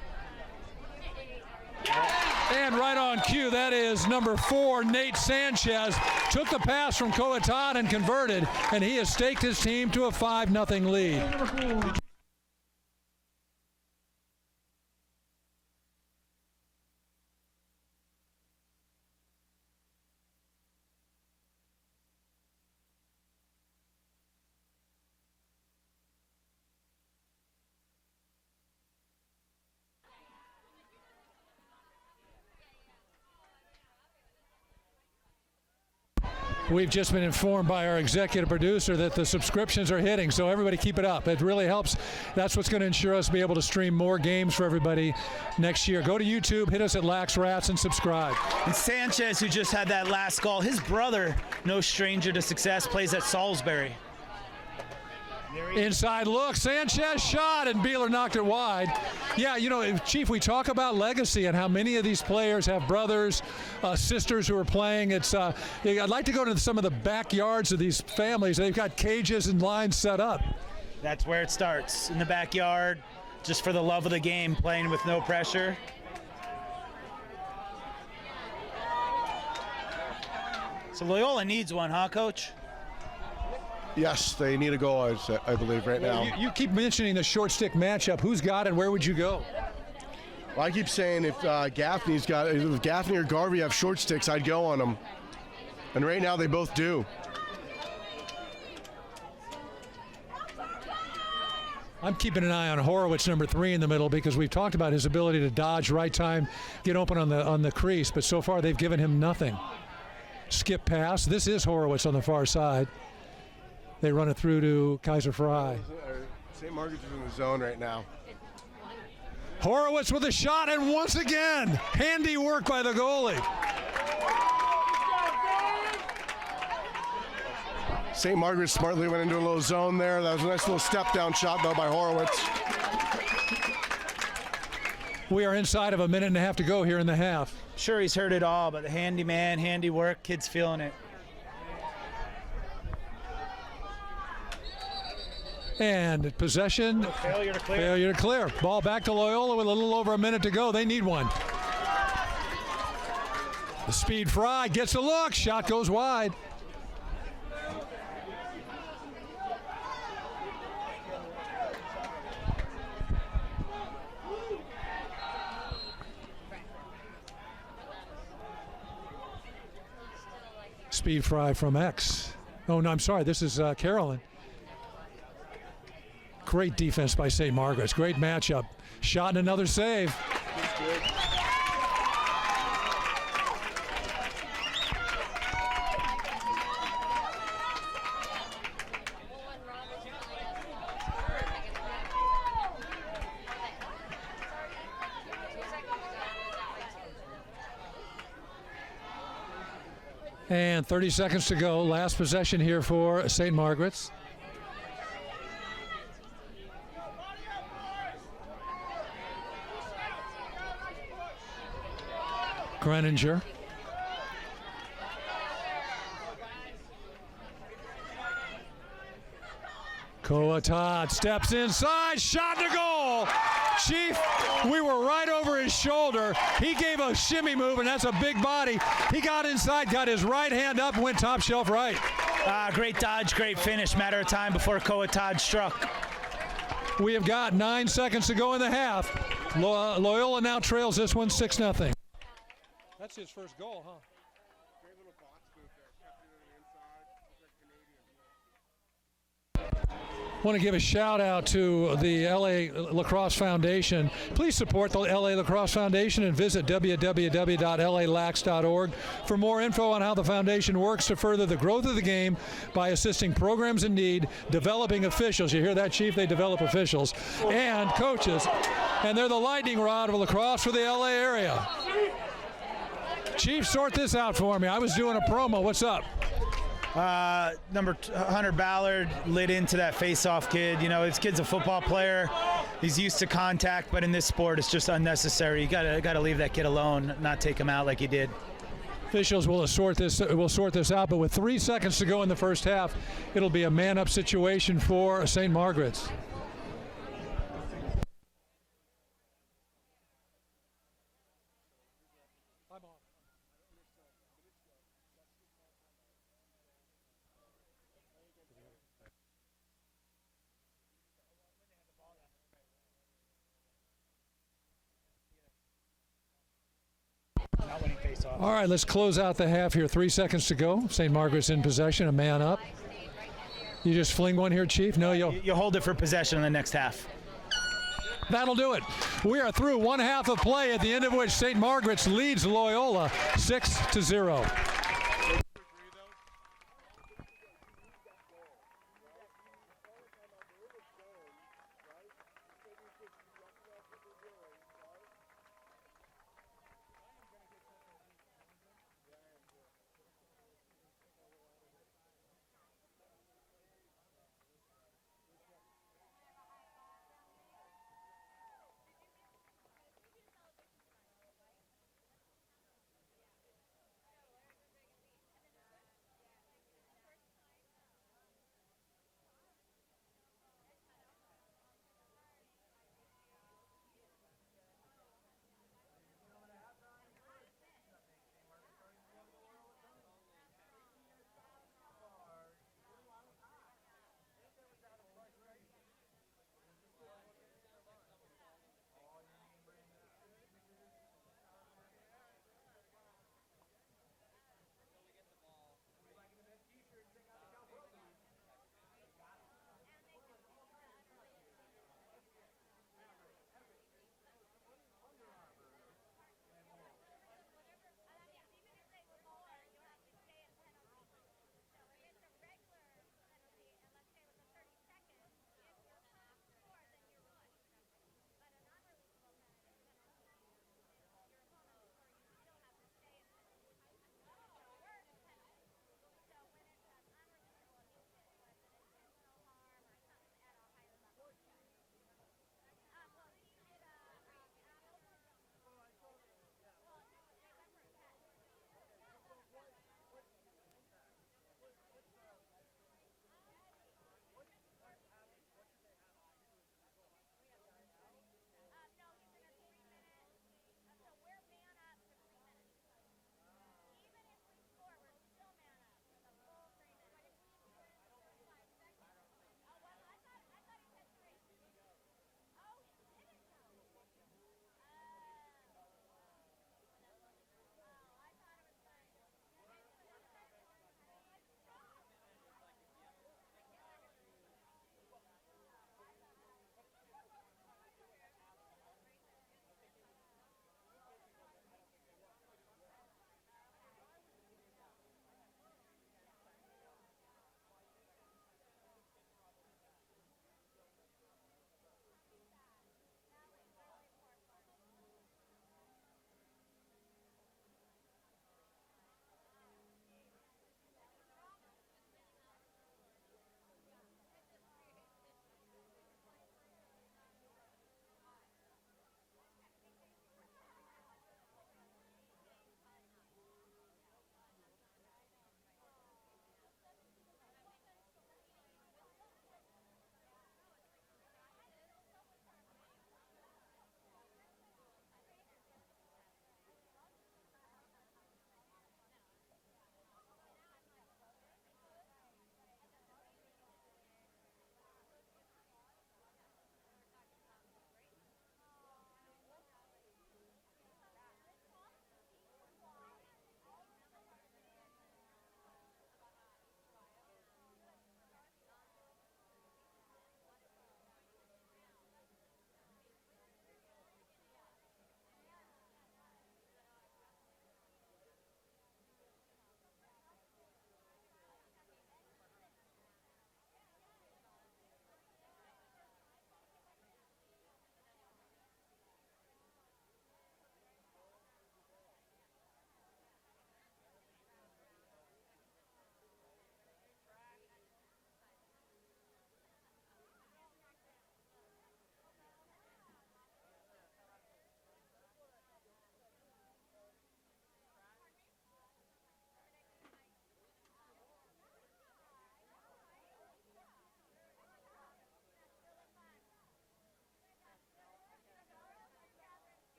B: And right on cue, that is number 4, Nate Sanchez. Took the pass from Todd and converted, and he has staked his team to a 5-0 lead. We've just been informed by our executive producer that the subscriptions are hitting, so everybody keep it up. It really helps. That's what's going to ensure us to be able to stream more games for everybody next year. Go to YouTube, hit us at LaxRatz, and subscribe.
A: And Sanchez, who just had that last goal, his brother, no stranger to success, plays at Salisbury.
B: Inside look, Sanchez shot, and Beeler knocked it wide. Yeah, you know, Chief, we talk about legacy and how many of these players have brothers, sisters who are playing. I'd like to go to some of the backyards of these families. They've got cages and lines set up.
A: That's where it starts, in the backyard, just for the love of the game, playing with no pressure. So Loyola needs one, huh, Coach?
C: Yes, they need a goal, I believe, right now.
B: You keep mentioning the short stick matchup. Who's got it? Where would you go?
C: Well, I keep saying if Gaffney or Garvey have short sticks, I'd go on them. And right now they both do.
B: I'm keeping an eye on Horowitz, number 3 in the middle, because we've talked about his ability to dodge right time, get open on the crease, but so far they've given him nothing. Skip pass. This is Horowitz on the far side. They run it through to Kaiser Fry.
C: St. Margaret's is in the zone right now.
B: Horowitz with a shot, and once again, handy work by the goalie.
C: St. Margaret smartly went into a little zone there. That was a nice little step-down shot, though, by Horowitz.
B: We are inside of a minute and a half to go here in the half.
A: Sure, he's heard it all, but the handyman, handy work, kid's feeling it.
B: And possession,
A: Failure to clear.
B: Failure to clear. Ball back to Loyola with a little over a minute to go. They need one. The speed Fry gets a look. Shot goes wide. Speed Fry from X. Oh, no, I'm sorry. This is Carolyn. Great defense by St. Margaret's. Great matchup. Shot and another save. And 30 seconds to go. Last possession here for St. Margaret's. Greninger. Todd steps inside, shot to goal. Chief, we were right over his shoulder. He gave a shimmy move, and that's a big body. He got inside, got his right hand up, and went top shelf right.
A: Great dodge, great finish. Matter of time before Todd struck.
B: We have got 9 seconds to go in the half. Loyola now trails this one 6-0. That's his first goal, huh?
C: Great little box move there. Kept it on the inside. Looks like Canadian.
B: Want to give a shout out to the LA Lacrosse Foundation. Please support the LA Lacrosse Foundation and visit www.lalax.org for more info on how the foundation works to further the growth of the game by assisting programs in need, developing officials. You hear that, Chief? They develop officials and coaches. And they're the lightning rod of lacrosse for the LA area. Chief, sort this out for me. I was doing a promo. What's up?
A: Number Hunter Ballard lit into that face-off kid. You know, this kid's a football player. He's used to contact, but in this sport, it's just unnecessary. You gotta leave that kid alone, not take him out like he did.
B: Officials will sort this out, but with 3 seconds to go in the first half, it'll be a man-up situation for St. Margaret's. All right, let's close out the half here. 3 seconds to go. St. Margaret's in possession, a man up. You just fling one here, Chief? No,
A: you hold it for possession in the next half.
B: That'll do it. We are through one half of play, at the end of which St. Margaret's leads Loyola 6-0.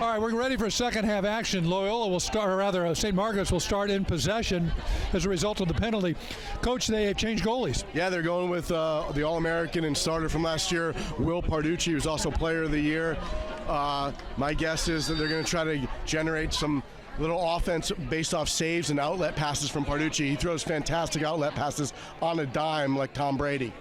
B: All right, we're ready for second half action. Loyola will start, or rather, St. Margaret's will start in possession as a result of the penalty. Coach, they have changed goalies.
C: Yeah, they're going with the All-American and starter from last year, Will Parducci, who's also Player of the Year. My guess is that they're going to try to generate some little offense based off saves and outlet passes from Parducci. He throws fantastic outlet passes on a dime like Tom Brady.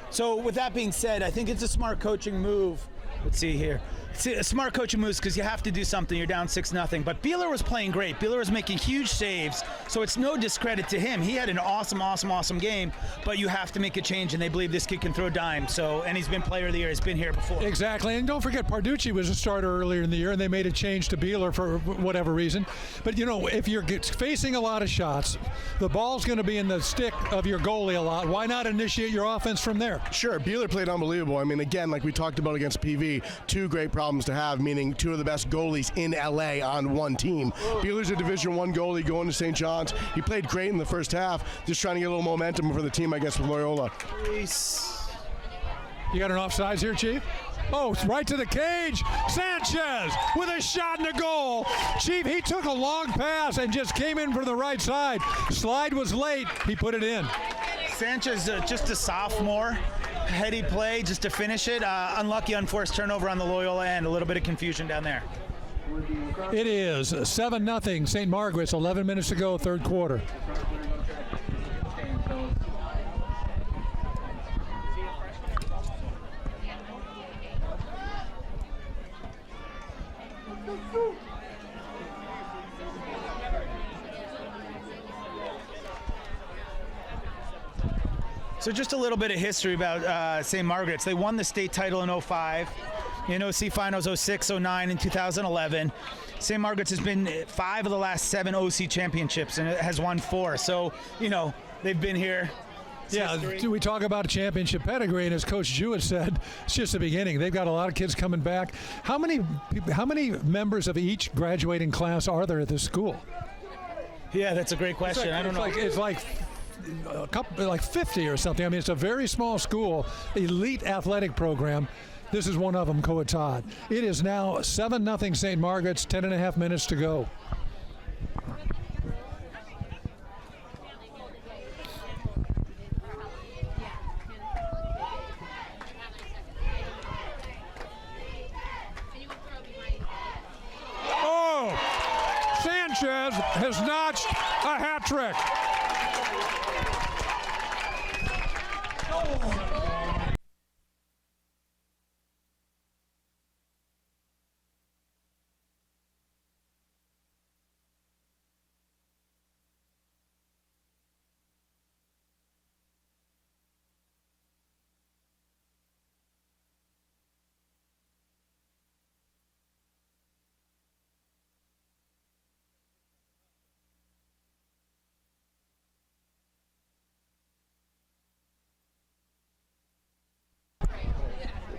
A: So with that being said, I think it's a smart coaching move. Let's see here. It's a smart coaching move because you have to do something. You're down 6-0. But Beeler was playing great. Beeler was making huge saves, so it's no discredit to him. He had an awesome game, but you have to make a change, and they believe this kid can throw dimes. So, and he's been Player of the Year. He's been here before.
B: Exactly, and don't forget Parducci was a starter earlier in the year, and they made a change to Beeler for whatever reason. But, you know, if you're facing a lot of shots, the ball's going to be in the stick of your goalie a lot. Why not initiate your offense from there?
C: Sure, Beeler played unbelievable. I mean, again, like we talked about against PV, two great problems to have, meaning two of the best goalies in LA on one team. Beeler's a Division I goalie going to St. John's. He played great in the first half, just trying to get a little momentum for the team, I guess, with Loyola.
B: You got an offsides here, Chief? Oh, it's right to the cage. Sanchez with a shot and a goal. Chief, he took a long pass and just came in from the right side. Slide was late. He put it in.
A: Sanchez, just a sophomore. Heady play just to finish it. Unlucky unforced turnover on the Loyola end. A little bit of confusion down there.
B: It is 7-0 St. Margaret's, 11 minutes to go, third quarter.
A: So just a little bit of history about St. Margaret's. They won the state title in 05, in OC Finals 06, 09, and 2011. St. Margaret's has been 5 of the last 7 OC championships and it has won 4. So, you know, they've been here.
B: Yeah, we talk about a championship pedigree, and as Coach Jewett said, it's just the beginning. They've got a lot of kids coming back. How many members of each graduating class are there at this school?
A: Yeah, that's a great question. I don't know.
B: It's like a couple, like 50 or something. I mean, it's a very small school, elite athletic program. This is one of them, Coatad. It is now 7-0 St. Margaret's, 10.5 minutes to go. Oh, Sanchez has notched a hat trick.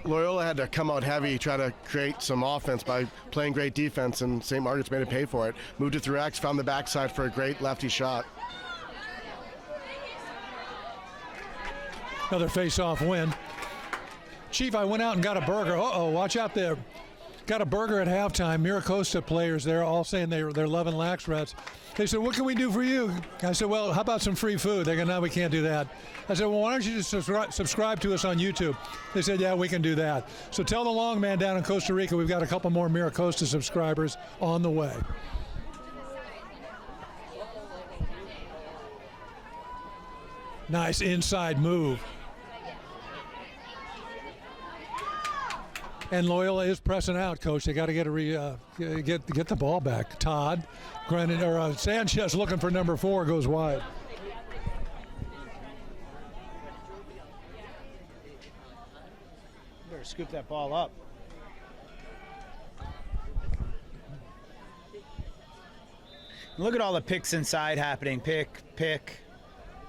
C: Loyola had to come out heavy, try to create some offense by playing great defense, and St. Margaret's made it pay for it. Moved it through X, found the backside for a great lefty shot.
B: Another face-off win. Chief, I went out and got a burger. Uh-oh, watch out there. Got a burger at halftime. Miracosta players there all saying they're loving LaxRatz. They said, what can we do for you? I said, well, how about some free food? They go, no, we can't do that. I said, well, why don't you just subscribe to us on YouTube? They said, yeah, we can do that. So tell the long man down in Costa Rica we've got a couple more Miracosta subscribers on the way. Nice inside move. And Loyola is pressing out, Coach. They got to get the ball back. Todd, Sanchez looking for number 4, goes wide.
A: Better scoop that ball up. Look at all the picks inside happening. Pick, pick,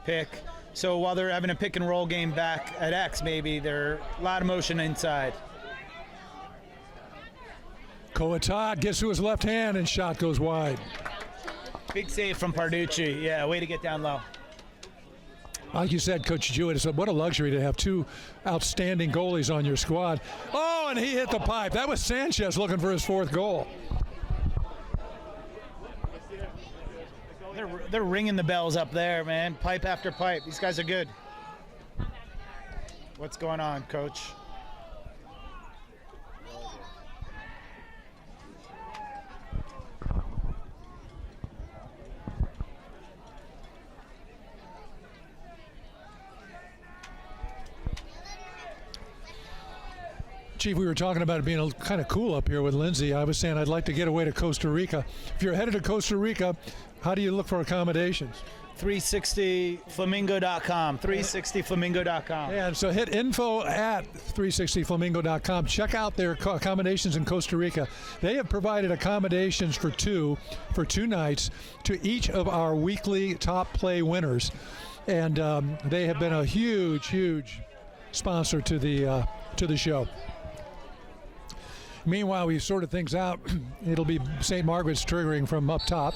A: pick. So while they're having a pick and roll game back at X, maybe there a lot of motion inside.
B: Coatad gets to his left hand and shot goes wide.
A: Big save from Parducci. Yeah, way to get down low.
B: Like you said, Coach Jewett, what a luxury to have two outstanding goalies on your squad. Oh, and he hit the pipe. That was Sanchez looking for his 4th goal.
A: They're ringing the bells up there, man. Pipe after pipe. These guys are good. What's going on, Coach?
B: Chief, we were talking about it being kind of cool up here with Lindsay. I was saying I'd like to get away to Costa Rica. If you're headed to Costa Rica, how do you look for accommodations?
A: 360flamingo.com. 360flamingo.com.
B: And so hit info at 360flamingo.com. Check out their accommodations in Costa Rica. They have provided accommodations for two nights to each of our weekly top play winners. And they have been a huge sponsor to the show. Meanwhile, we've sorted things out. It'll be St. Margaret's triggering from up top.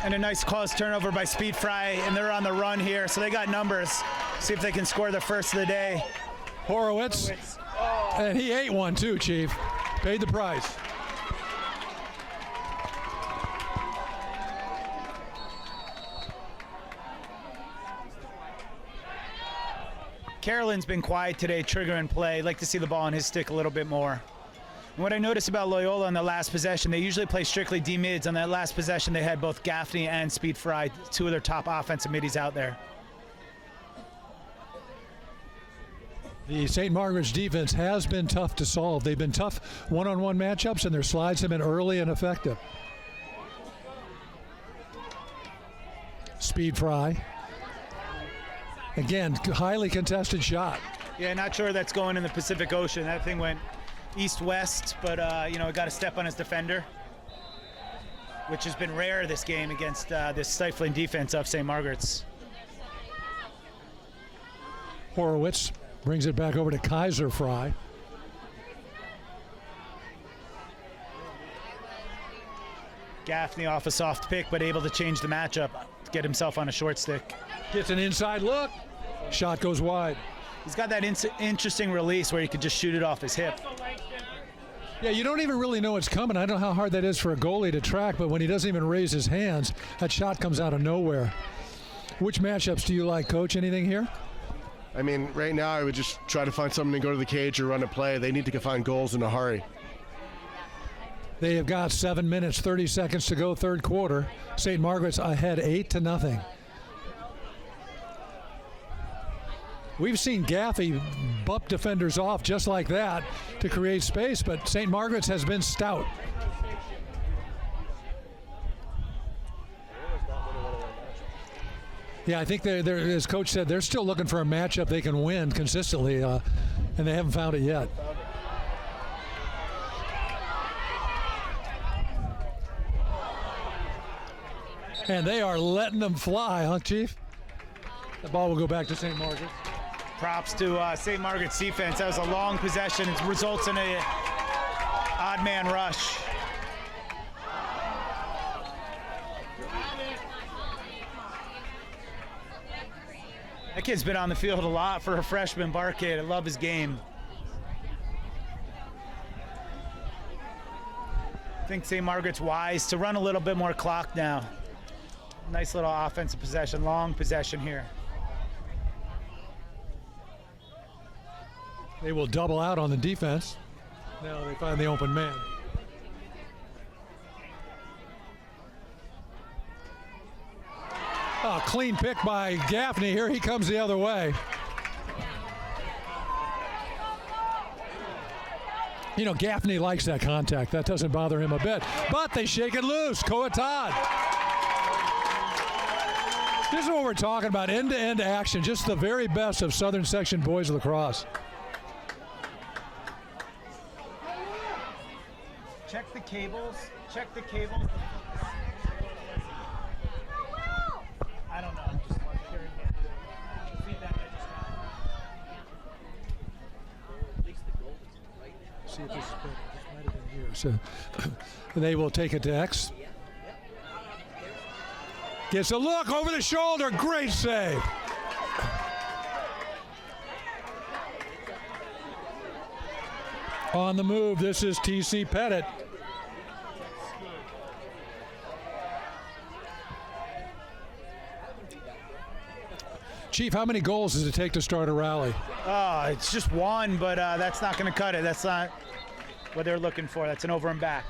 A: And a nice close turnover by Speed Fry, and they're on the run here, so they got numbers. See if they can score the first of the day.
B: Horowitz. And he ate one too, Chief. Paid the price.
A: Carolyn's been quiet today, triggering play. I'd like to see the ball on his stick a little bit more. And what I noticed about Loyola on the last possession, they usually play strictly D-mids. On that last possession, they had both Gaffney and Speed Fry, two of their top offensive middies out there.
B: The St. Margaret's defense has been tough to solve. They've been tough one-on-one matchups, and their slides have been early and effective. Speed Fry. Again, highly contested shot.
A: Yeah, not sure that's going in the Pacific Ocean. That thing went east-west, but, it got a step on his defender, which has been rare this game against this stifling defense of St. Margaret's.
B: Horowitz brings it back over to Kaiser Fry.
A: Gaffney off a soft pick, but able to change the matchup, get himself on a short stick.
B: Gets an inside look. Shot goes wide.
A: He's got that interesting release where he could just shoot it off his hip.
B: Yeah, you don't even really know it's coming. I don't know how hard that is for a goalie to track, but when he doesn't even raise his hands, that shot comes out of nowhere. Which matchups do you like, Coach? Anything here?
C: I mean, right now I would just try to find something to go to the cage or run a play. They need to find goals in a hurry.
B: They have got 7 minutes, 30 seconds to go, third quarter. St. Margaret's ahead 8-0. We've seen Gaffey bump defenders off just like that to create space, but St. Margaret's has been stout. Yeah, I think they're, as Coach said, they're still looking for a matchup they can win consistently, and they haven't found it yet. And they are letting them fly, huh, Chief? The ball will go back to St. Margaret's.
A: Props to St. Margaret's defense. That was a long possession. It results in a odd man rush. That kid's been on the field a lot for a freshman bar kid. I love his game. I think St. Margaret's wise to run a little bit more clock now. Nice little offensive possession, long possession here.
B: They will double out on the defense. Now they find the open man. Oh, clean pick by Gaffney. Here he comes the other way. You know, Gaffney likes that contact. That doesn't bother him a bit. But they shake it loose. Coatad. This is what we're talking about, end-to-end action, just the very best of Southern Section boys lacrosse.
A: Check the cables. Check the cables. I don't know. I'm just curious. Feedback I just got.
B: See if this is good. This might have been here. So they will take it to X. Gets a look over the shoulder. Great save. On the move, this is T.C. Pettit. Chief, how many goals does it take to start a rally?
A: It's just one, but that's not going to cut it. That's not what they're looking for. That's an over and back.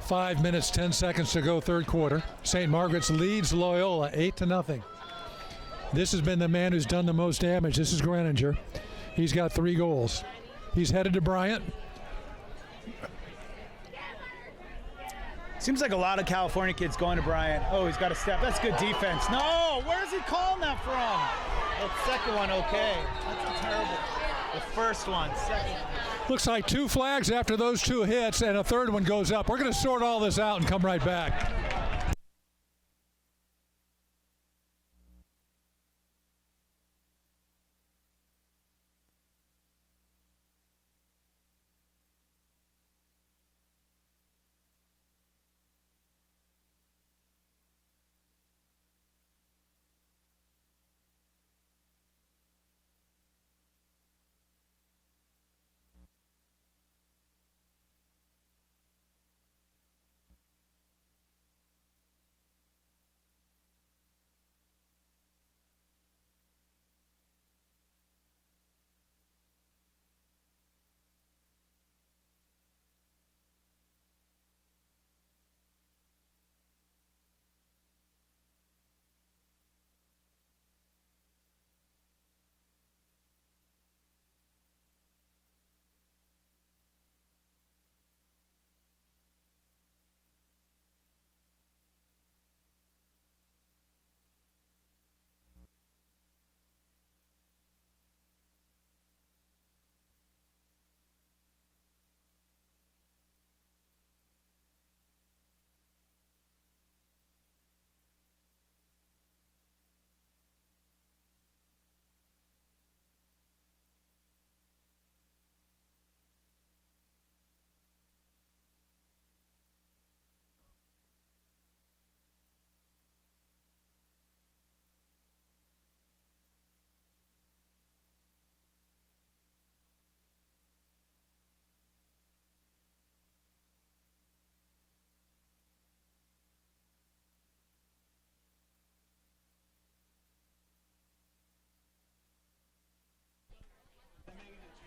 B: Five minutes, 10 seconds to go, third quarter. St. Margaret's leads Loyola 8-0. This has been the man who's done the most damage. This is Greninger. He's got 3 goals. He's headed to Bryant.
A: Seems like a lot of California kids going to Bryant. Oh, he's got a step. That's good defense. No, where's he calling that from? That second one, okay. That's terrible. The first one, second one.
B: Looks like 2 flags after those 2 hits, and a third one goes up. We're going to sort all this out and come right back.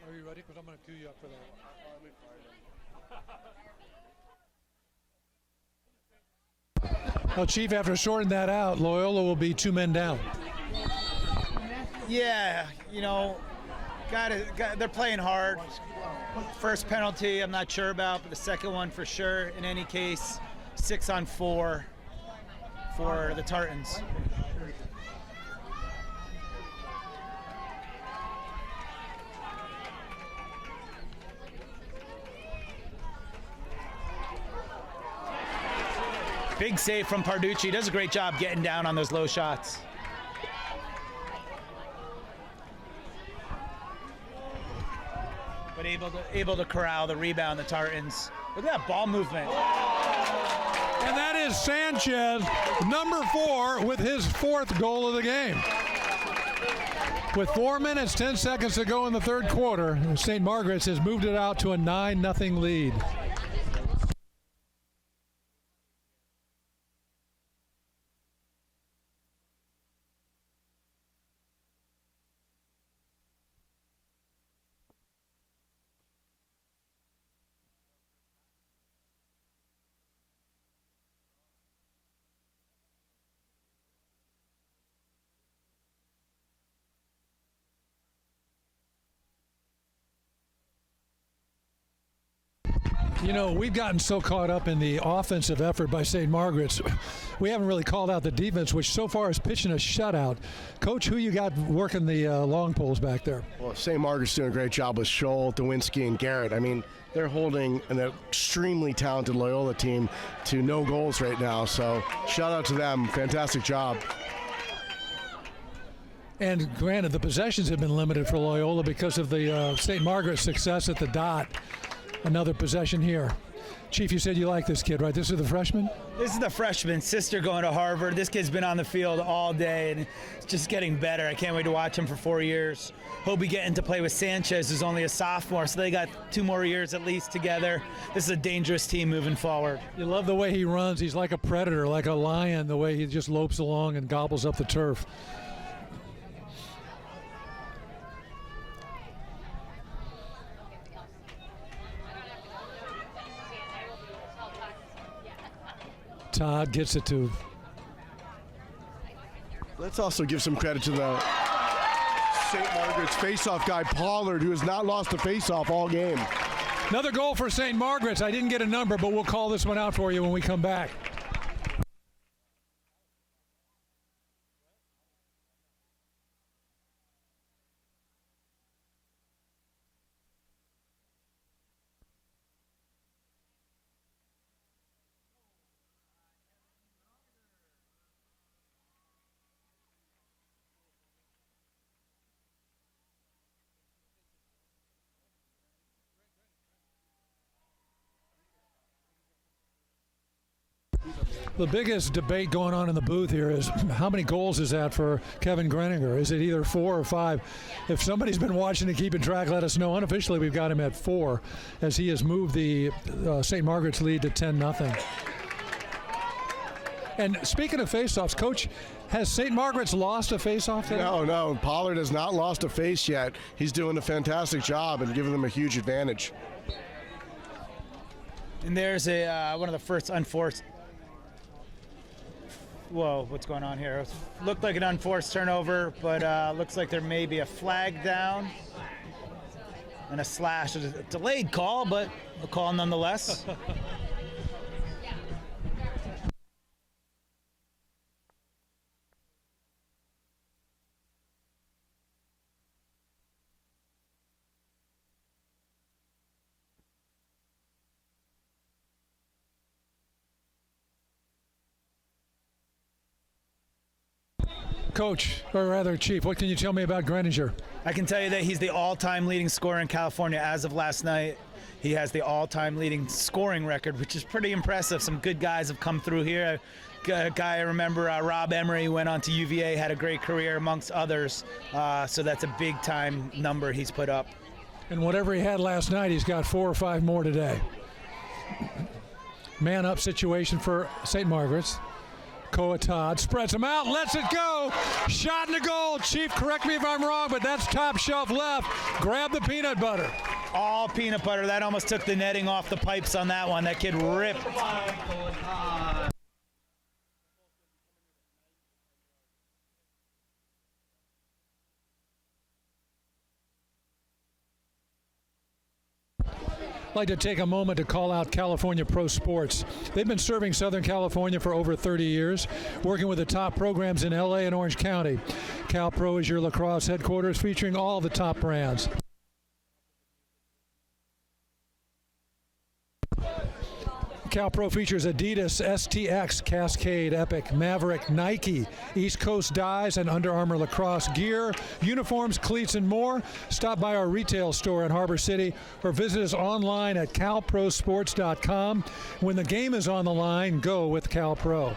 B: Are you ready? Because I'm going to cue you up for that. Well, Chief, after sorting that out, Loyola will be 2 men down.
A: Yeah, you know, they're playing hard. First penalty, I'm not sure about, but the second one for sure. In any case, 6-on-4 for the Tartans. Big save from Parducci. Does a great job getting down on those low shots. But able to corral the rebound, the Tartans. Look at that ball movement.
B: And that is Sanchez, number 4, with his 4th goal of the game. With 4 minutes, 10 seconds to go in the third quarter, St. Margaret's has moved it out to a 9-0 lead. You know, we've gotten so caught up in the offensive effort by St. Margaret's, we haven't really called out the defense, which so far is pitching a shutout. Coach, who you got working the long poles back there?
C: Well, St. Margaret's doing a great job with Scholl, Dewinski, and Garrett. I mean, they're holding an extremely talented Loyola team to no goals right now, so shout out to them. Fantastic job.
B: And granted, the possessions have been limited for Loyola because of the St. Margaret's success at the dot. Another possession here. Chief, you said you like this kid, right? This is the freshman?
A: This is the freshman, sister going to Harvard. This kid's been on the field all day, and it's just getting better. I can't wait to watch him for 4 years. He'll be getting to play with Sanchez, who's only a sophomore, so they got 2 more years at least together. This is a dangerous team moving forward.
B: You love the way he runs. He's like a predator, like a lion, the way he just lopes along and gobbles up the turf. Todd gets it to.
C: Let's also give some credit to the St. Margaret's faceoff guy, Pollard, who has not lost a faceoff all game.
B: Another goal for St. Margaret's. I didn't get a number, but we'll call this one out for you when we come back. The biggest debate going on in the booth here is how many goals is that for Kevin Greninger? Is it either 4 or 5? If somebody's been watching and keeping track, let us know. Unofficially, we've got him at 4 as he has moved the St. Margaret's lead to 10-0. And speaking of faceoffs, Coach, has St. Margaret's lost a faceoff today?
C: No. Pollard has not lost a face yet. He's doing a fantastic job and giving them a huge advantage.
A: And there's one of the first unforced. Whoa, what's going on here? It looked like an unforced turnover, but looks like there may be a flag down and a slash. It's a delayed call, but a call nonetheless.
B: Coach, or rather Chief, what can you tell me about Greninger?
A: I can tell you that he's the all-time leading scorer in California as of last night. He has the all-time leading scoring record, which is pretty impressive. Some good guys have come through here. A guy I remember, Rob Emery, went on to UVA, had a great career amongst others. So that's a big-time number he's put up.
B: And whatever he had last night, he's got 4 or 5 more today. Man-up situation for St. Margaret's. Koa Todd spreads him out, lets it go. Shot in the goal. Chief, correct me if I'm wrong, but that's top shelf left. Grab the peanut butter.
A: All peanut butter. That almost took the netting off the pipes on that one. That kid ripped.
B: I'd like to take a moment to call out California Pro Sports. They've been serving Southern California for over 30 years, working with the top programs in LA and Orange County. Cal Pro is your lacrosse headquarters, featuring all the top brands. Cal Pro features Adidas, STX, Cascade, Epic, Maverick, Nike, East Coast Dyes, and Under Armour lacrosse gear, uniforms, cleats, and more. Stop by our retail store in Harbor City or visit us online at calprosports.com. When the game is on the line, go with Cal Pro.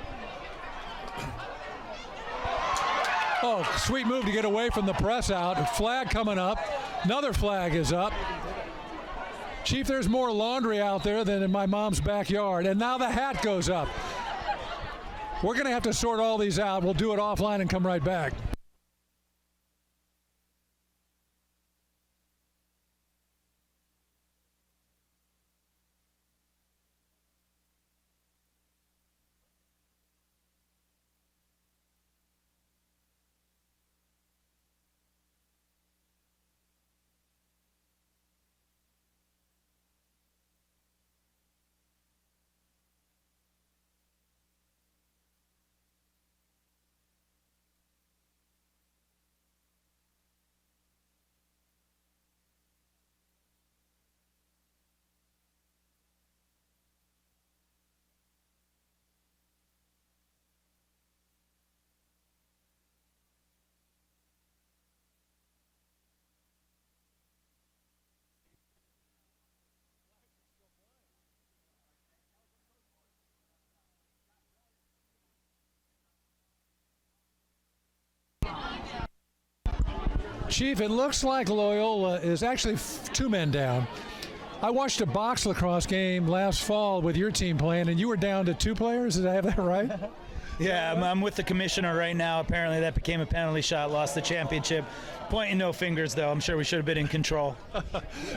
B: Oh, sweet move to get away from the press out. Flag coming up. Another flag is up. Chief, there's more laundry out there than in my mom's backyard. And now the hat goes up. We're going to have to sort all these out. We'll do it offline and come right back. Chief, it looks like Loyola is actually 2 men down. I watched a box lacrosse game last fall with your team playing, and you were down to 2 players. Did I have that right?
A: Yeah, I'm with the commissioner right now. Apparently that became a penalty shot, lost the championship. Pointing no fingers, though. I'm sure we should have been in control.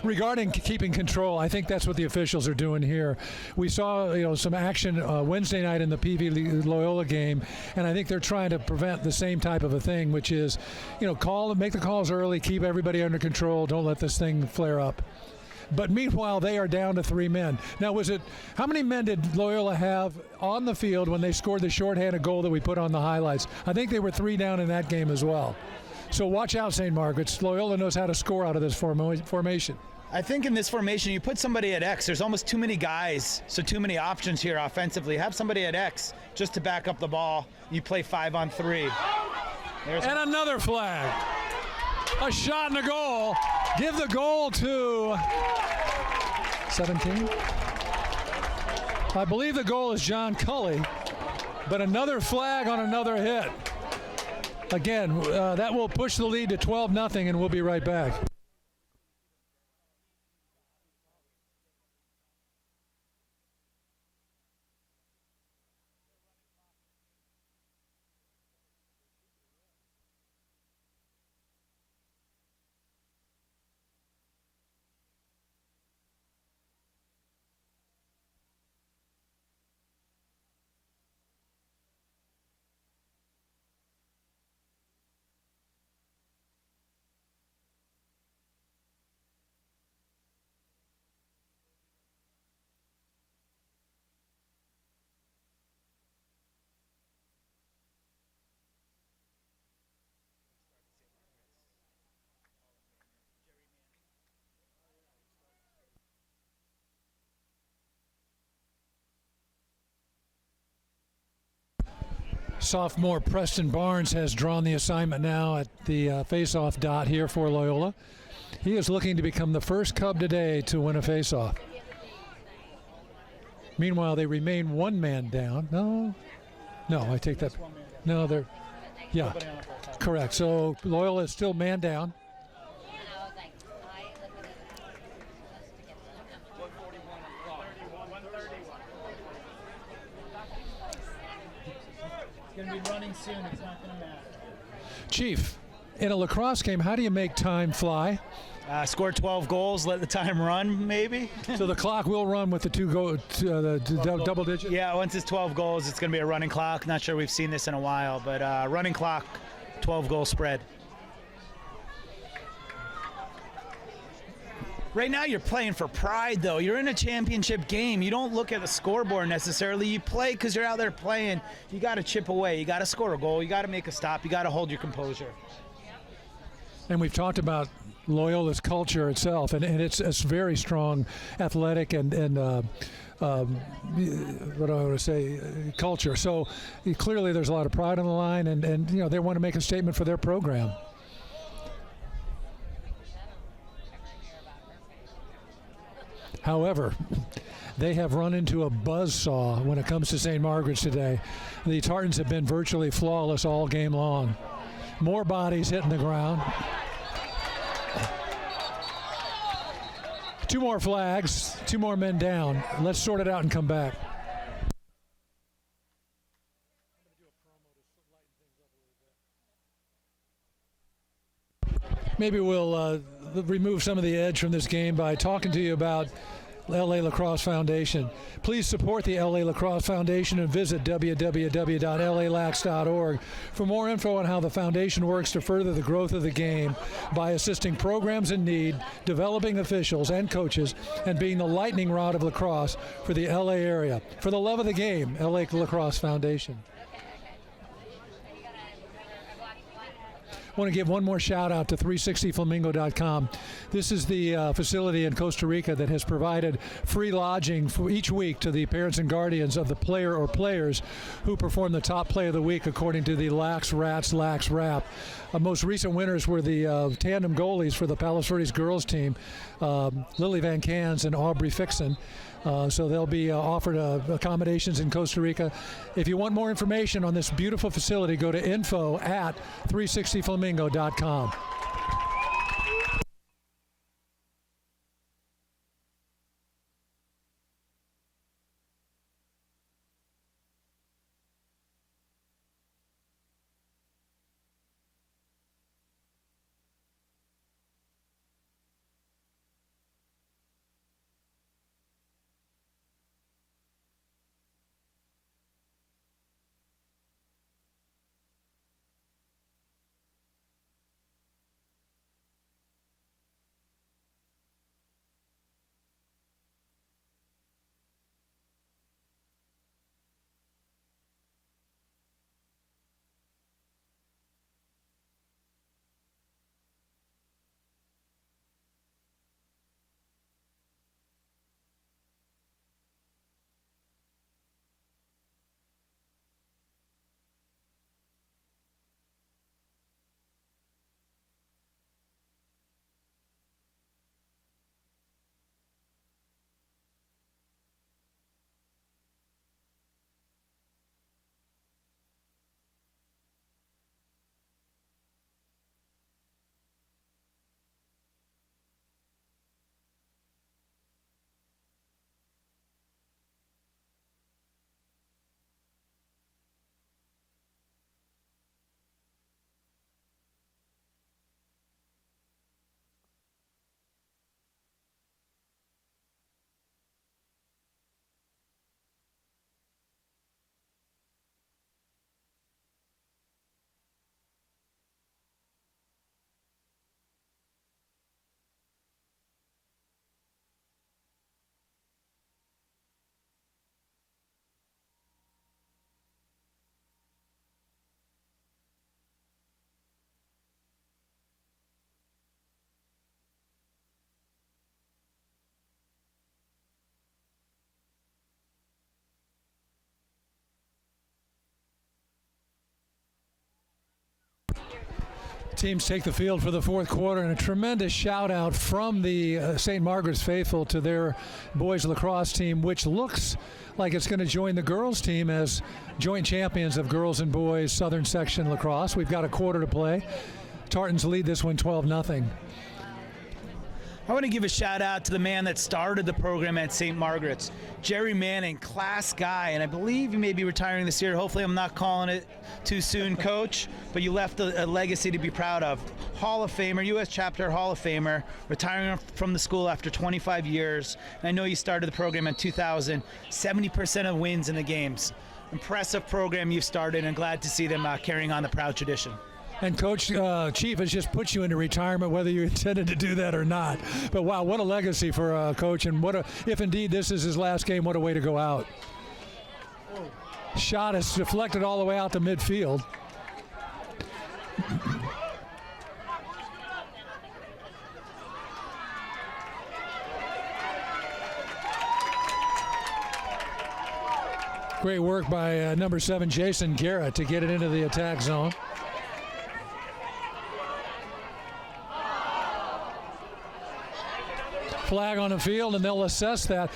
B: Regarding keeping control, I think that's what the officials are doing here. We saw some action Wednesday night in the PV Loyola game, and I think they're trying to prevent the same type of a thing, which is, make the calls early, keep everybody under control, don't let this thing flare up. But meanwhile, they are down to 3 men. Now, how many men did Loyola have on the field when they scored the shorthanded goal that we put on the highlights? I think they were 3 down in that game as well. So watch out, St. Margaret's. Loyola knows how to score out of this formation.
A: I think in this formation, you put somebody at X. There's almost too many guys, so too many options here offensively. Have somebody at X just to back up the ball. You play 5-on-3.
B: And another flag. A shot and a goal. Give the goal to 17. I believe the goal is John Cully, but another flag on another hit. Again, that will push the lead to 12-0, and we'll be right back. Sophomore Preston Barnes has drawn the assignment now at the face-off dot here for Loyola. He is looking to become the first Cub today to win a face-off. Meanwhile, they remain 1 man down. No, I take that. No, they're, yeah, correct. So Loyola is still man down.
A: Going to be running soon. It's not going to matter.
B: Chief, in a lacrosse game, how do you make time fly?
A: Score 12 goals, let the time run, maybe.
B: So the clock will run with the double digit?
A: Yeah, once it's 12 goals, it's going to be a running clock. Not sure we've seen this in a while, but running clock, 12-goal spread. Right now you're playing for pride, though. You're in a championship game. You don't look at the scoreboard necessarily. You play because you're out there playing. You got to chip away. You got to score a goal. You got to make a stop. You got to hold your composure.
B: And we've talked about Loyola's culture itself, and it's very strong athletic and what do I want to say, culture. So clearly there's a lot of pride on the line, and they want to make a statement for their program. However, they have run into a buzzsaw when it comes to St. Margaret's today. The Tartans have been virtually flawless all game long. More bodies hitting the ground. 2 more flags, 2 more men down. Let's sort it out and come back. Maybe we'll remove some of the edge from this game by talking to you about LA Lacrosse Foundation. Please support the LA Lacrosse Foundation and visit www.lalax.org for more info on how the foundation works to further the growth of the game by assisting programs in need, developing officials and coaches, and being the lightning rod of lacrosse for the LA area. For the love of the game, LA Lacrosse Foundation. I want to give one more shout out to 360flamingo.com. This is the facility in Costa Rica that has provided free lodging for each week to the parents and guardians of the player or players who perform the top play of the week according to the LaxRatz Lax Rap. Most recent winners were the tandem goalies for the Palos Verdes girls team, Lily Van Cans and Aubrey Fixon. So they'll be offered accommodations in Costa Rica. If you want more information on this beautiful facility, go to info@360flamingo.com. teams take the field for the fourth quarter, and a tremendous shout out from the St. Margaret's faithful to their boys lacrosse team, which looks like it's going to join the girls team as joint champions of girls and boys Southern Section lacrosse. We've got a quarter to play. Tartans lead this one 12-0.
A: I want to give a shout out to the man that started the program at St. Margaret's, Jerry Manning, class guy, and I believe you may be retiring this year. Hopefully I'm not calling it too soon, Coach, but you left a legacy to be proud of. Hall of Famer, U.S. Chapter Hall of Famer, retiring from the school after 25 years. And I know you started the program in 2000, 70% of wins in the games. Impressive program you've started, and glad to see them carrying on the proud tradition.
B: And Coach Chief has just put you into retirement, whether you intended to do that or not. But wow, what a legacy for Coach, and if indeed this is his last game, what a way to go out. Shot is deflected all the way out to midfield. Great work by number 7, Jason Garrett, to get it into the attack zone. Flag on the field, and they'll assess that.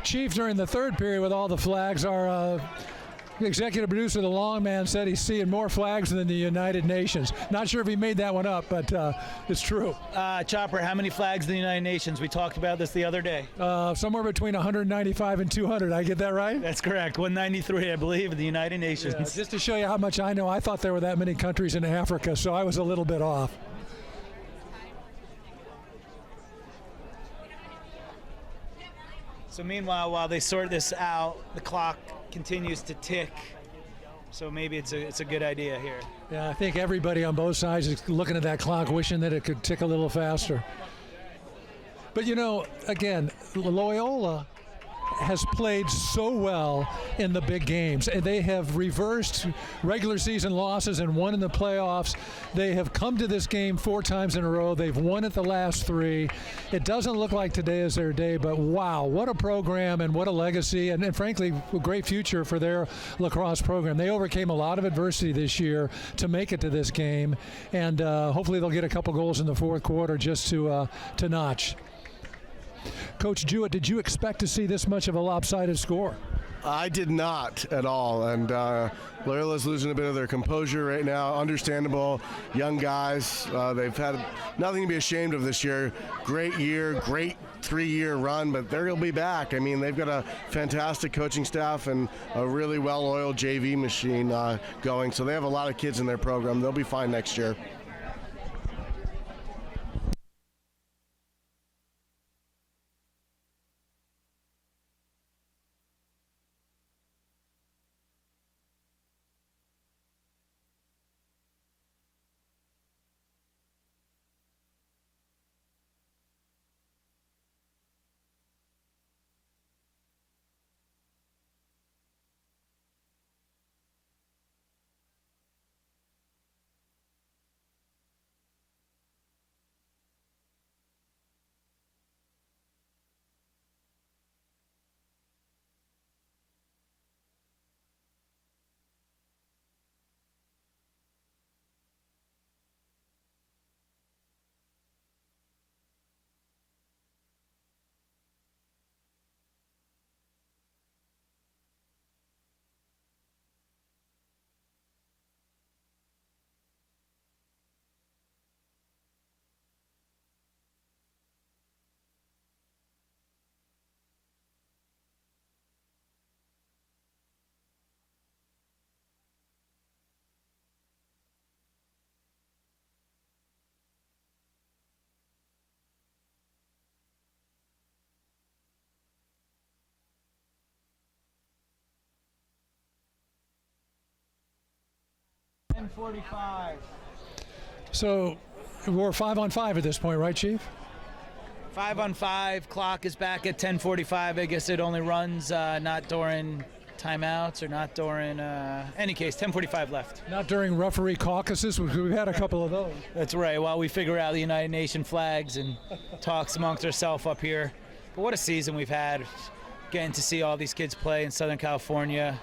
B: Chief, during the third period with all the flags, our executive producer, the long man, said he's seeing more flags than the United Nations. Not sure if he made that one up, but it's true.
A: Chopper, how many flags in the United Nations? We talked about this the other day.
B: Somewhere between 195 and 200. I get that right?
A: That's correct. 193, I believe, in the United Nations.
B: Yeah, just to show you how much I know, I thought there were that many countries in Africa, so I was a little bit off.
A: So meanwhile, while they sort this out, the clock continues to tick. So maybe it's a good idea here.
B: Yeah, I think everybody on both sides is looking at that clock, wishing that it could tick a little faster. But you know, again, Loyola has played so well in the big games, and they have reversed regular season losses and won in the playoffs. They have come to this game 4 times in a row. They've won it the last 3. It doesn't look like today is their day, but wow, what a program and what a legacy, and frankly, a great future for their lacrosse program. They overcame a lot of adversity this year to make it to this game, and hopefully they'll get a couple goals in the fourth quarter just to notch. Coach Jewett, did you expect to see this much of a lopsided score?
C: I did not at all, and Loyola's losing a bit of their composure right now. Understandable, young guys. They've had nothing to be ashamed of this year. Great year, great 3-year run, but they're going to be back. I mean, they've got a fantastic coaching staff and a really well-oiled JV machine going, so they have a lot of kids in their program. They'll be fine next year.
A: .45.
B: So we're 5-on-5 at this point, right, Chief?
A: 5-on-5. Clock is back at 10:45. I guess it only runs not during timeouts or not during any case. 10:45 left.
B: Not during referee caucuses. We've had a couple of those.
A: That's right. While we figure out the United Nation flags and talks amongst ourselves up here. But what a season we've had. Getting to see all these kids play in Southern California.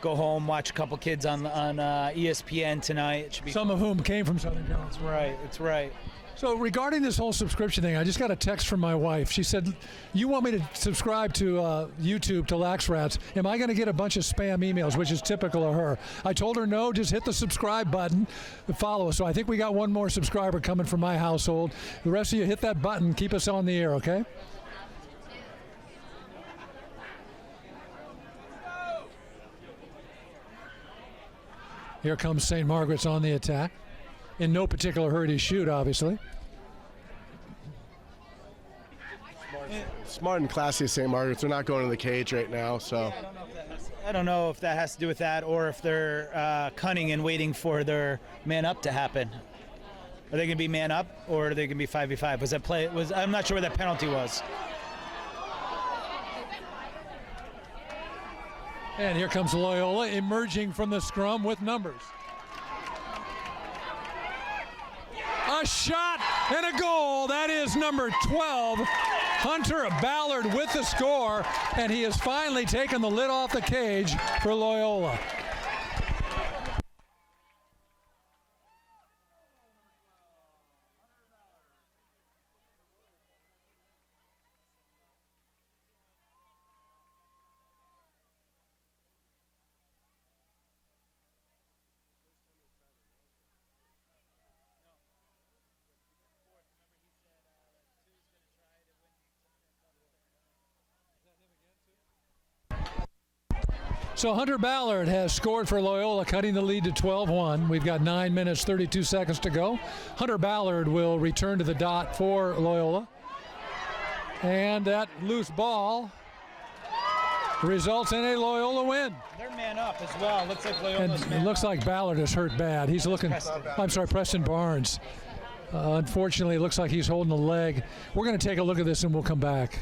A: go home, watch a couple kids on ESPN tonight. It should be
B: Some of whom came from Southern California.
A: That's right. That's right.
B: So regarding this whole subscription thing, I just got a text from my wife. She said, you want me to subscribe to YouTube, to LaxRatz. Am I going to get a bunch of spam emails, which is typical of her? I told her, no, just hit the subscribe button and follow us. So I think we got one more subscriber coming from my household. The rest of you, hit that button. Keep us on the air, okay? Here comes St. Margaret's on the attack. In no particular hurry to shoot, obviously.
C: Smart and classy at St. Margaret's. They're not going to the cage right now, so.
A: I don't know if that has to do with that or if they're cunning and waiting for their man up to happen. Are they going to be man up or are they going to be 5v5? Was that play? I'm not sure what that penalty was.
B: And here comes Loyola emerging from the scrum with numbers. A shot and a goal. That is number 12, Hunter Ballard, with the score, and he has finally taken the lid off the cage for Loyola. So Hunter Ballard has scored for Loyola, cutting the lead to 12-1. We've got 9 minutes, 32 seconds to go. Hunter Ballard will return to the dot for Loyola. And that loose ball results in a Loyola win.
A: They're man up as well. Looks like Loyola's
B: And
A: man
B: it looks like Ballard is hurt bad. He's looking, Preston Barnes. Unfortunately, it looks like he's holding a leg. We're going to take a look at this and we'll come back.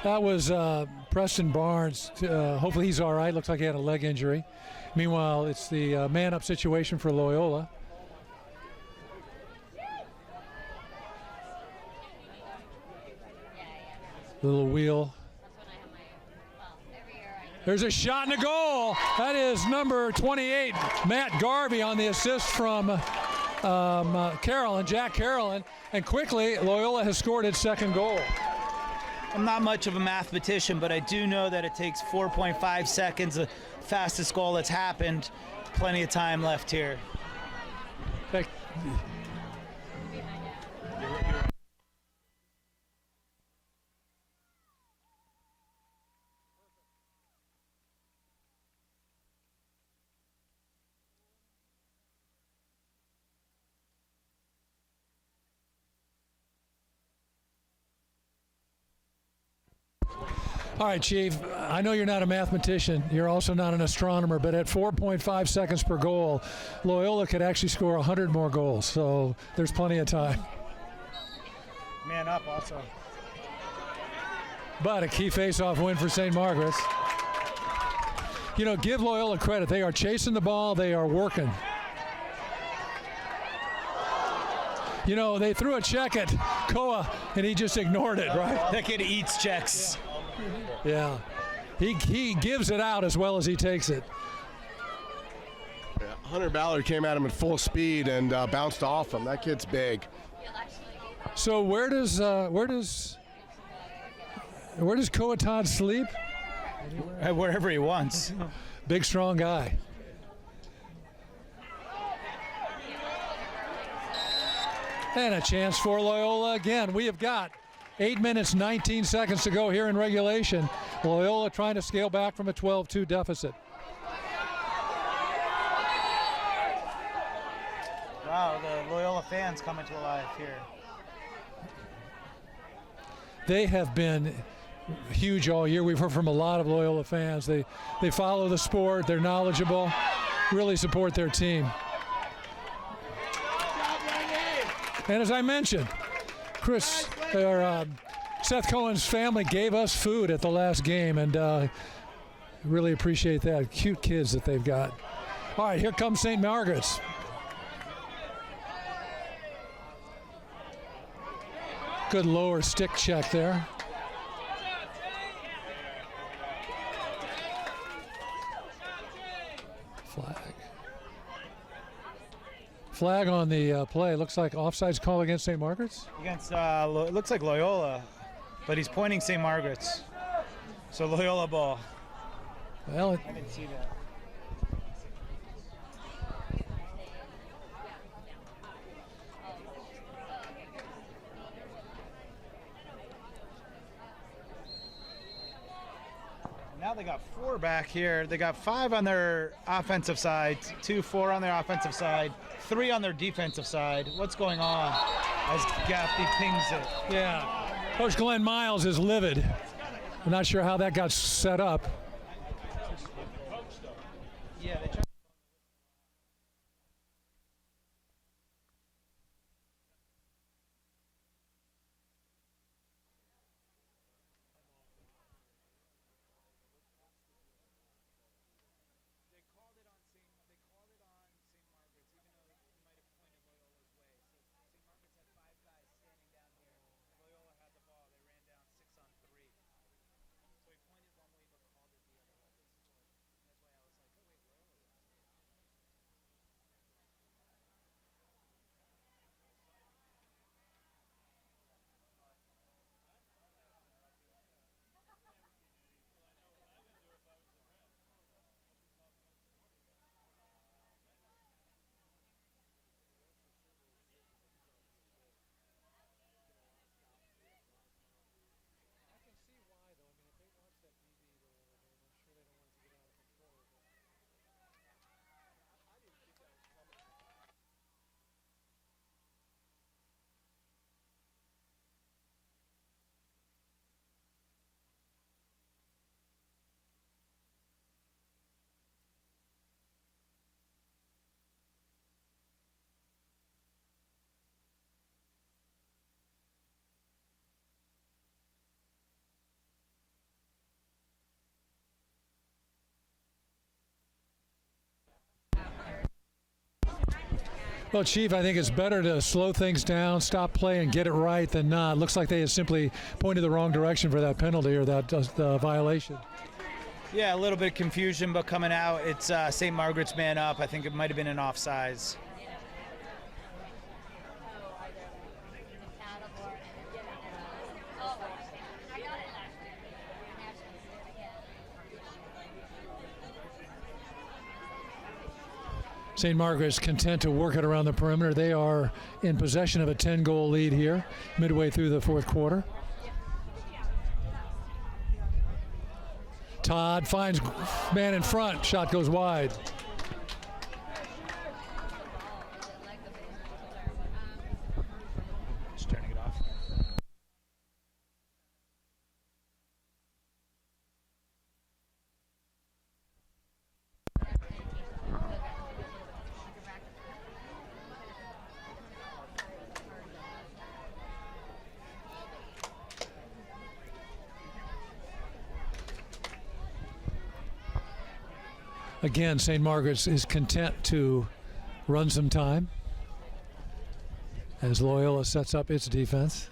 B: That was Preston Barnes. Hopefully he's all right. Looks like he had a leg injury. Meanwhile, it's the man-up situation for Loyola. Little wheel. There's a shot and a goal. That is number 28, Matt Garvey, on the assist from Jack Carolyn. And quickly, Loyola has scored its second goal.
A: I'm not much of a mathematician, but I do know that it takes 4.5 seconds, the fastest goal that's happened. Plenty of time left here.
B: All right, Chief, I know you're not a mathematician. You're also not an astronomer, but at 4.5 seconds per goal, Loyola could actually score 100 more goals, so there's plenty of time.
A: Man up also.
B: But a key face-off win for St. Margaret's. You know, give Loyola credit. They are chasing the ball. They are working. You know, they threw a check at Koa, and he just ignored it, right?
A: That kid eats checks.
B: Yeah. He gives it out as well as he takes it.
C: Yeah, Hunter Ballard came at him at full speed and bounced off him. That kid's big.
B: So where does Koa Todd sleep?
A: Wherever he wants.
B: Big, strong guy. And a chance for Loyola again. We have got 8 minutes, 19 seconds to go here in regulation. Loyola trying to scale back from a 12-2 deficit.
A: Wow, the Loyola fans coming to life here.
B: They have been huge all year. We've heard from a lot of Loyola fans. They follow the sport. They're knowledgeable, really support their team. And as I mentioned, Seth Cohen's family gave us food at the last game, and really appreciate that. Cute kids that they've got. All right, here comes St. Margaret's. Good lower stick check there. Flag on the play. Looks like offsides call against St. Margaret's.
A: Against, it looks like Loyola, but he's pointing St. Margaret's. So Loyola ball.
B: Well,
A: I didn't see that. Now they got 4 back here. They got 5 on their offensive side, 4 on their offensive side, 3 on their defensive side. What's going on? As Gaffney pings it.
B: yeah. Coach Glenn Miles is livid. I'm not sure how that got set up.
A: Yeah, they tried.
B: Well, Chief, I think it's better to slow things down, stop play, and get it right than not. Looks like they had simply pointed the wrong direction for that penalty or that violation.
A: Yeah, a little bit of confusion, but coming out, it's St. Margaret's man up. I think it might have been an offsides.
B: St. Margaret's content to work it around the perimeter. They are in possession of a 10-goal lead here, midway through the fourth quarter. Todd finds man in front. Shot goes wide.
A: Just turning it off.
B: Again, St. Margaret's is content to run some time. as Loyola sets up its defense.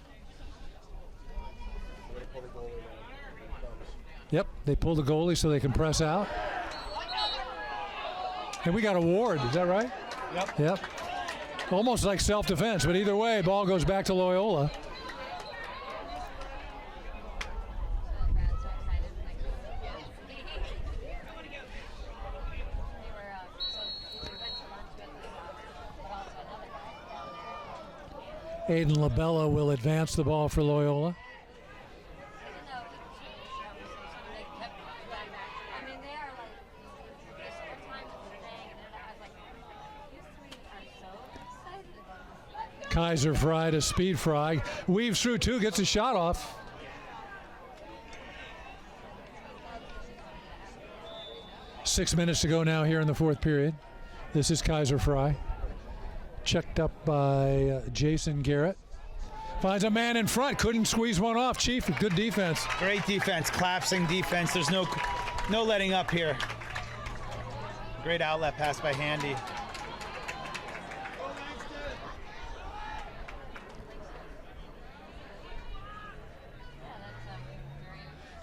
B: Yep, they pull the goalie so they can press out. And we got a Ward, is that right? Yep. Almost like self-defense, but either way, ball goes back to Loyola. Aiden Labella will advance the ball for Loyola. Kaiser Fry to Speed Fry. Weaves through two, gets a shot off. Six minutes to go now here in the fourth period. This is Kaiser Fry. Checked up by Jason Garrett. Finds a man in front, couldn't squeeze one off. Chief, good defense.
A: Great defense, collapsing defense. There's no letting up here. Great outlet pass by Handy.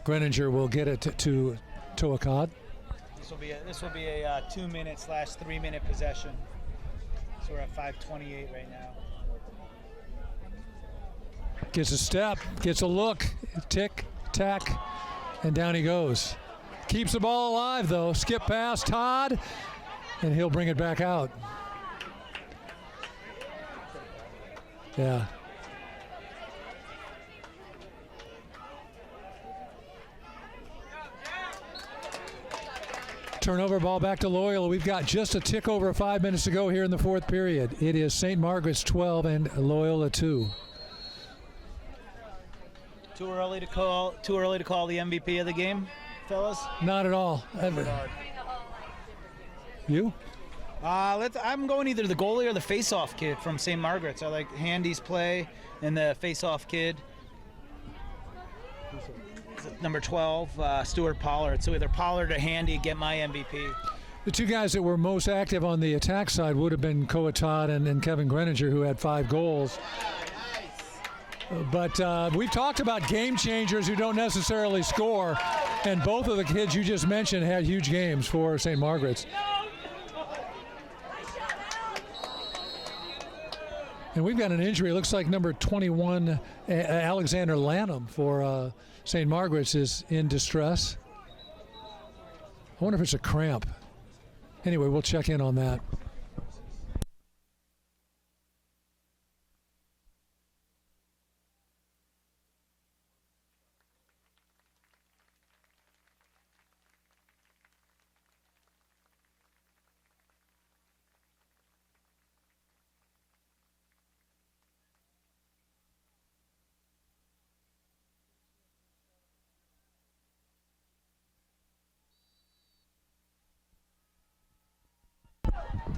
B: Greninger will get it to Toakad.
A: This will be a 2-minute/3 minute possession. So we're at 5:28 right now.
B: Gets a step, gets a look, tick, tack, and down he goes. Keeps the ball alive though. Skip past Todd, and he'll bring it back out. Yeah. Turnover, ball back to Loyola. We've got just a tick over 5 minutes to go here in the fourth period. It is St. Margaret's 12 and Loyola 2.
A: Too early to call the MVP of the game, fellas?
B: Not at all. You?
A: I'm going either the goalie or the face-off kid from St. Margaret's. I like Handy's play and the face-off kid. Number 12, Stuart Pollard. So either Pollard or Handy get my MVP.
B: The two guys that were most active on the attack side would have been Koa Todd and Kevin Greninger, who had 5 goals. But we've talked about game changers who don't necessarily score, and both of the kids you just mentioned had huge games for St. Margaret's. And we've got an injury. It looks like number 21, Alexander Lanham for St. Margaret's is in distress. I wonder if it's a cramp. Anyway, we'll check in on that.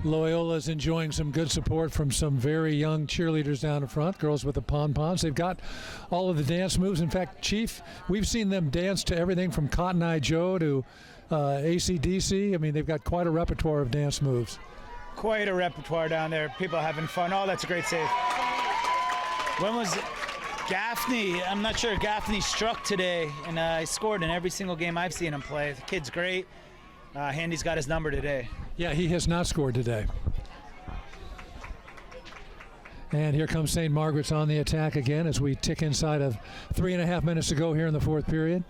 B: Loyola's enjoying some good support from some very young cheerleaders down in front, girls with the pom-poms. They've got all of the dance moves. In fact, Chief, we've seen them dance to everything from Cotton Eye Joe to AC/DC. I mean, they've got quite a repertoire of dance moves.
A: Quite a repertoire down there. People having fun. Oh, that's a great save. When was Gaffney? I'm not sure. Gaffney struck today, and he scored in every single game I've seen him play. The kid's great. Handy's got his number today.
B: Yeah, he has not scored today. And here comes St. Margaret's on the attack again as we tick inside of 3.5 minutes to go here in the fourth period.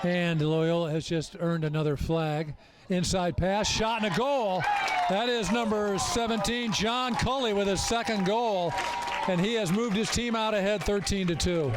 B: And Loyola has just earned another flag. Inside pass, shot and a goal. That is number 17, John Cully, with his second goal. And he has moved his team out ahead 13-2.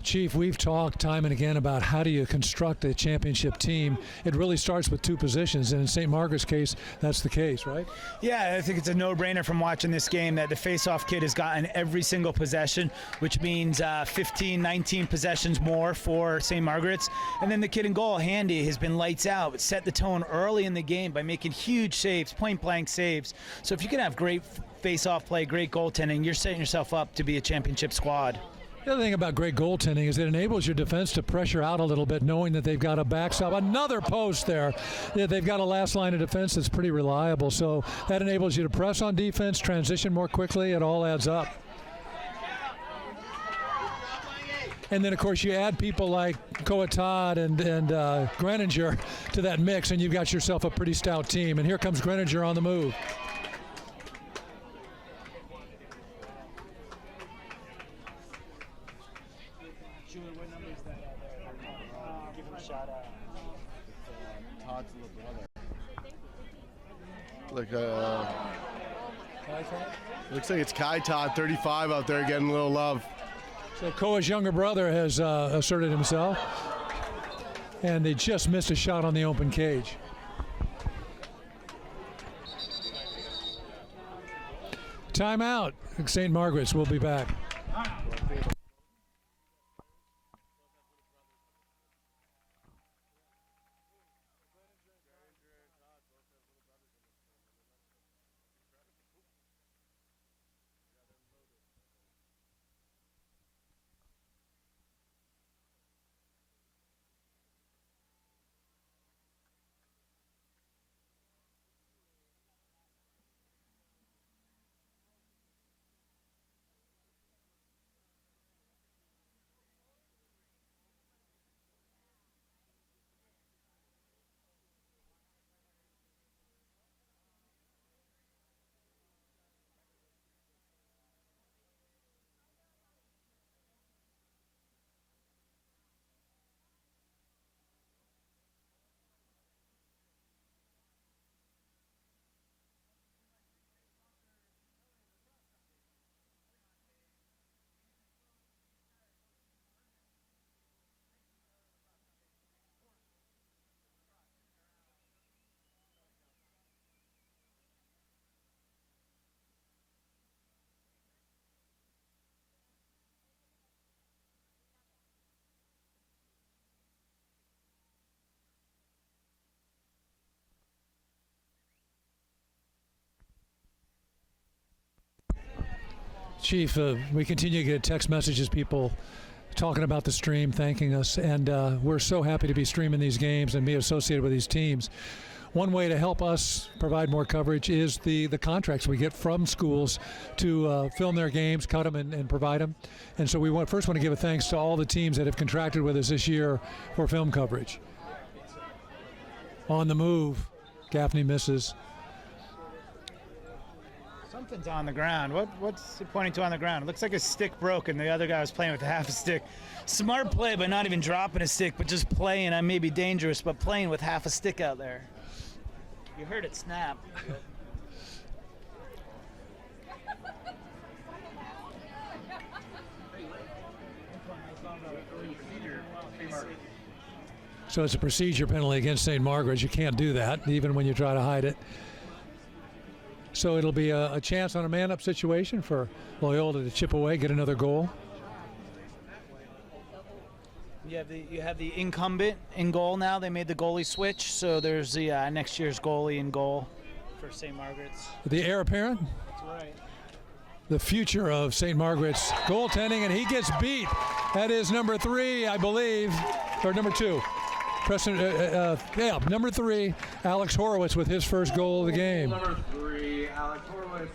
B: Chief, we've talked time and again about how do you construct a championship team. It really starts with two positions, and in St. Margaret's case, that's the case, right?
A: Yeah, I think it's a no-brainer from watching this game that the face-off kid has gotten every single possession, which means 15, 19 possessions more for St. Margaret's. And then the kid in goal, Handy, has been lights out, but set the tone early in the game by making huge saves, point-blank saves. So if you can have great face-off play, great goaltending, you're setting yourself up to be a championship squad.
B: The other thing about great goaltending is it enables your defense to pressure out a little bit, knowing that they've got a backstop. Another post there. Yeah, they've got a last line of defense that's pretty reliable. So that enables you to press on defense, transition more quickly. It all adds up. And then, of course, you add people like Coatad and Greninger to that mix, and you've got yourself a pretty stout team. And here comes Greninger on the move.
C: Looks like it's Kai Todd, 35 out there getting a little love.
B: So Koa's younger brother has asserted himself, and they just missed a shot on the open cage. Timeout. St. Margaret's will be back. Chief, we continue to get text messages, people talking about the stream, thanking us, and we're so happy to be streaming these games and be associated with these teams. One way to help us provide more coverage is the contracts we get from schools to film their games, cut them, and provide them. And so we first want to give a thanks to all the teams that have contracted with us this year for film coverage. On the move, Gaffney misses.
A: Something's on the ground. What's he pointing to on the ground? It looks like his stick broke and the other guy was playing with half a stick. Smart play by not even dropping a stick, but just playing. I may be dangerous, but playing with half a stick out there. You heard it snap.
B: So it's a procedure penalty against St. Margaret's. You can't do that, even when you try to hide it. So it'll be a chance on a man-up situation for Loyola to chip away, get another goal.
A: You have the incumbent in goal now. They made the goalie switch, so there's the next year's goalie in goal for St. Margaret's.
B: The heir apparent?
A: That's right.
B: The future of St. Margaret's goaltending, and he gets beat. That is number 3, I believe, or number 2. Number 3, Alex Horowitz with his first goal of the game.
E: Number 3, Alex Horowitz.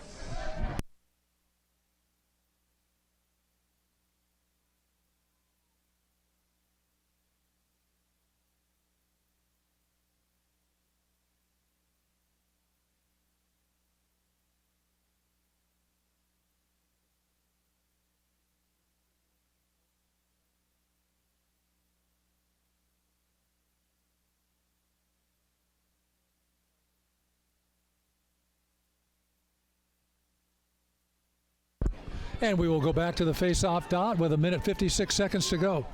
B: And we will go back to the face-off dot with 1:56 to go.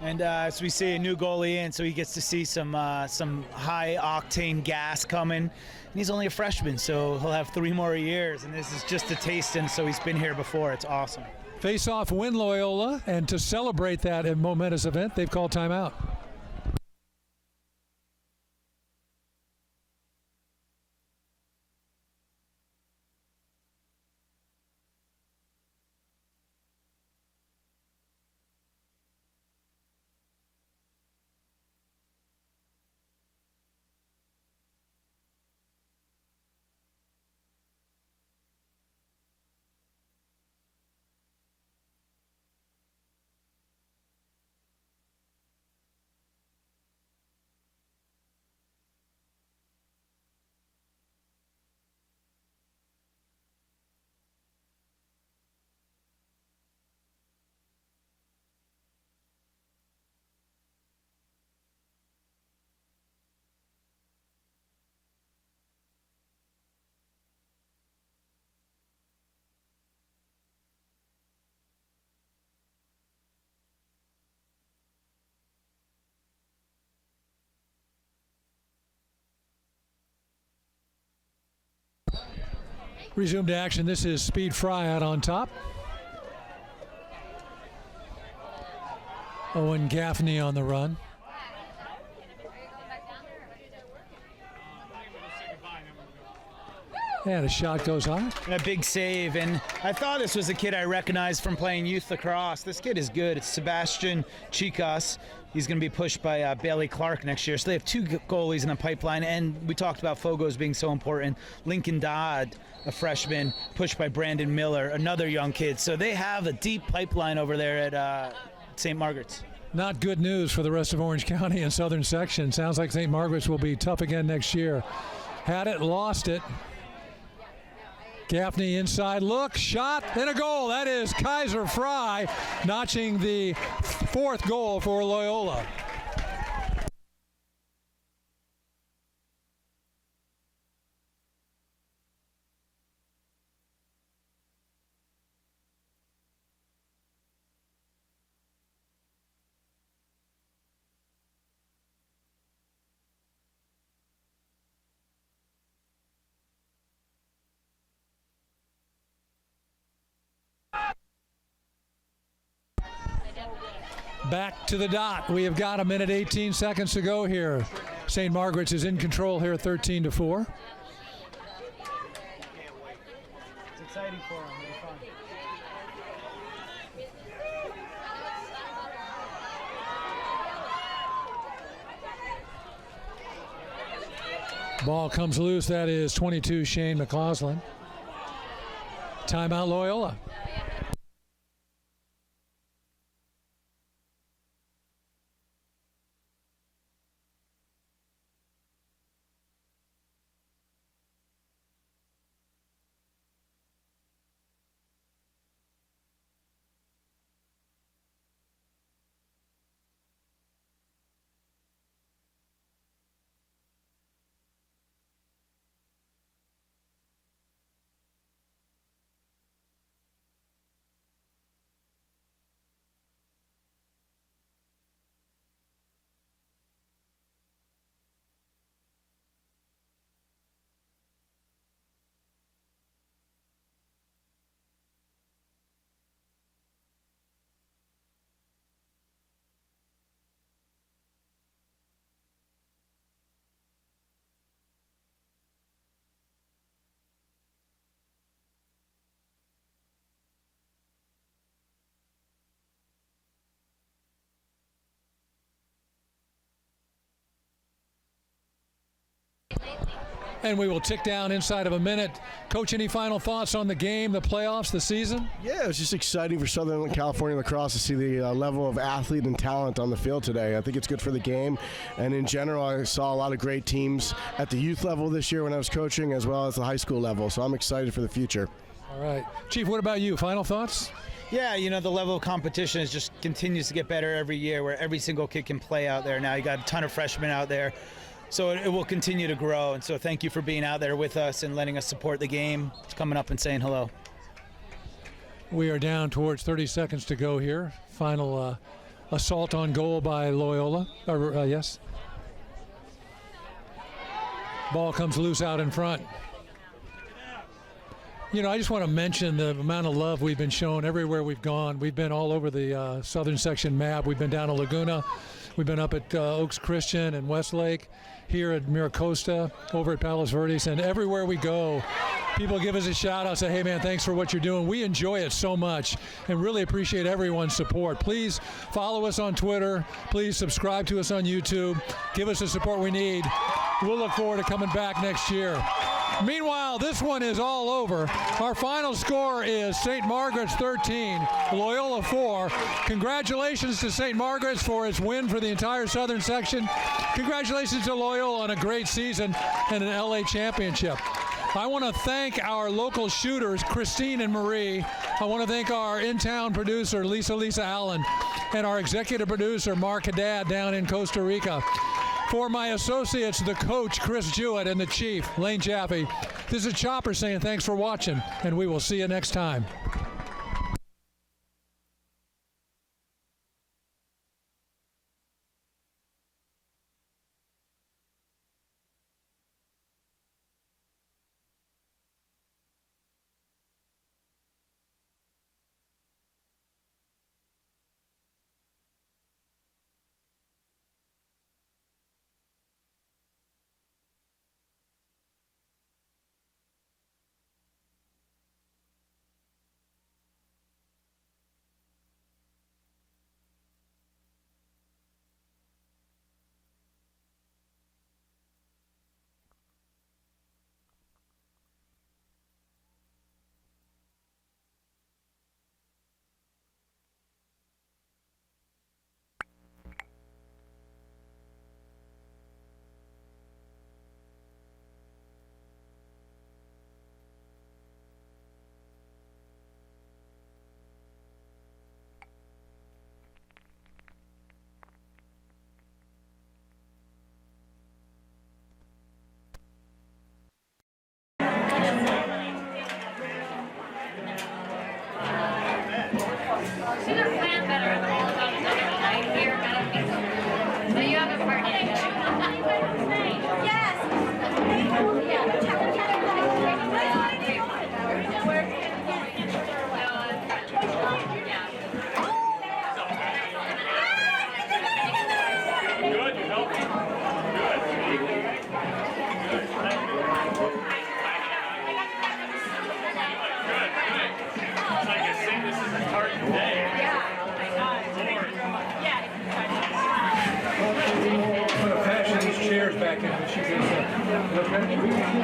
A: And as we see a new goalie in, so he gets to see some high-octane gas coming. And he's only a freshman, so he'll have 3 more years. And this is just a taste, and so he's been here before. It's awesome.
B: Face-off win Loyola, and to celebrate that momentous event, they've called timeout. Resume to action. This is Speed Fry out on top. Owen Gaffney on the run. And a shot goes on.
A: And a big save. And I thought this was a kid I recognized from playing youth lacrosse. This kid is good. It's Sebastian Chicas. He's going to be pushed by Bailey Clark next year. So they have 2 goalies in the pipeline. And we talked about Fogos being so important. Lincoln Dodd, a freshman, pushed by Brandon Miller, another young kid. So they have a deep pipeline over there at St. Margaret's.
B: Not good news for the rest of Orange County and Southern Section. Sounds like St. Margaret's will be tough again next year. Had it, lost it. Gaffney inside look, shot, and a goal. That is Kaiser Fry notching the 4th goal for Loyola. Back to the dot. We have got 1:18 to go here. St. Margaret's is in control here, 13-4.
A: It's exciting for him. It'll be fun.
B: Ball comes loose. That is 22 Shane McCausland. Timeout Loyola. And we will tick down inside of a minute. Coach, any final thoughts on the game, the playoffs, the season?
C: Yeah, it was just exciting for Southern California lacrosse to see the level of athlete and talent on the field today. I think it's good for the game. And in general, I saw a lot of great teams at the youth level this year when I was coaching, as well as the high school level. So I'm excited for the future.
B: All right. Chief, what about you? Final thoughts?
A: Yeah, you know, the level of competition is just continues to get better every year, where every single kid can play out there now. You got a ton of freshmen out there. So it will continue to grow. And so thank you for being out there with us and letting us support the game. It's coming up and saying hello.
B: We are down towards 30 seconds to go here. Final assault on goal by Loyola. Yes. Ball comes loose out in front. You know, I just want to mention the amount of love we've been shown everywhere we've gone. We've been all over the southern section map. We've been down to Laguna. We've been up at Oaks Christian and Westlake, here at Miracosta, over at Palos Verdes, and everywhere we go, people give us a shout out, say, hey man, thanks for what you're doing. We enjoy it so much and really appreciate everyone's support. Please follow us on Twitter. Please subscribe to us on YouTube. Give us the support we need. We'll look forward to coming back next year. Meanwhile, this one is all over. Our final score is St. Margaret's 13, Loyola 4. Congratulations to St. Margaret's for its win for the entire southern section. Congratulations to Loyola on a great season and an LA championship. I want to thank our local shooters, Christine and Marie. I want to thank our in-town producer, Lisa Allen, and our executive producer, Mark Haddad, down in Costa Rica. For my associates, the coach, Chris Jewett, and the chief, Lane Jaffe, this is Chopper saying thanks for watching, and we will see you next time. Put a patch in these chairs back in when she gets up. Okay?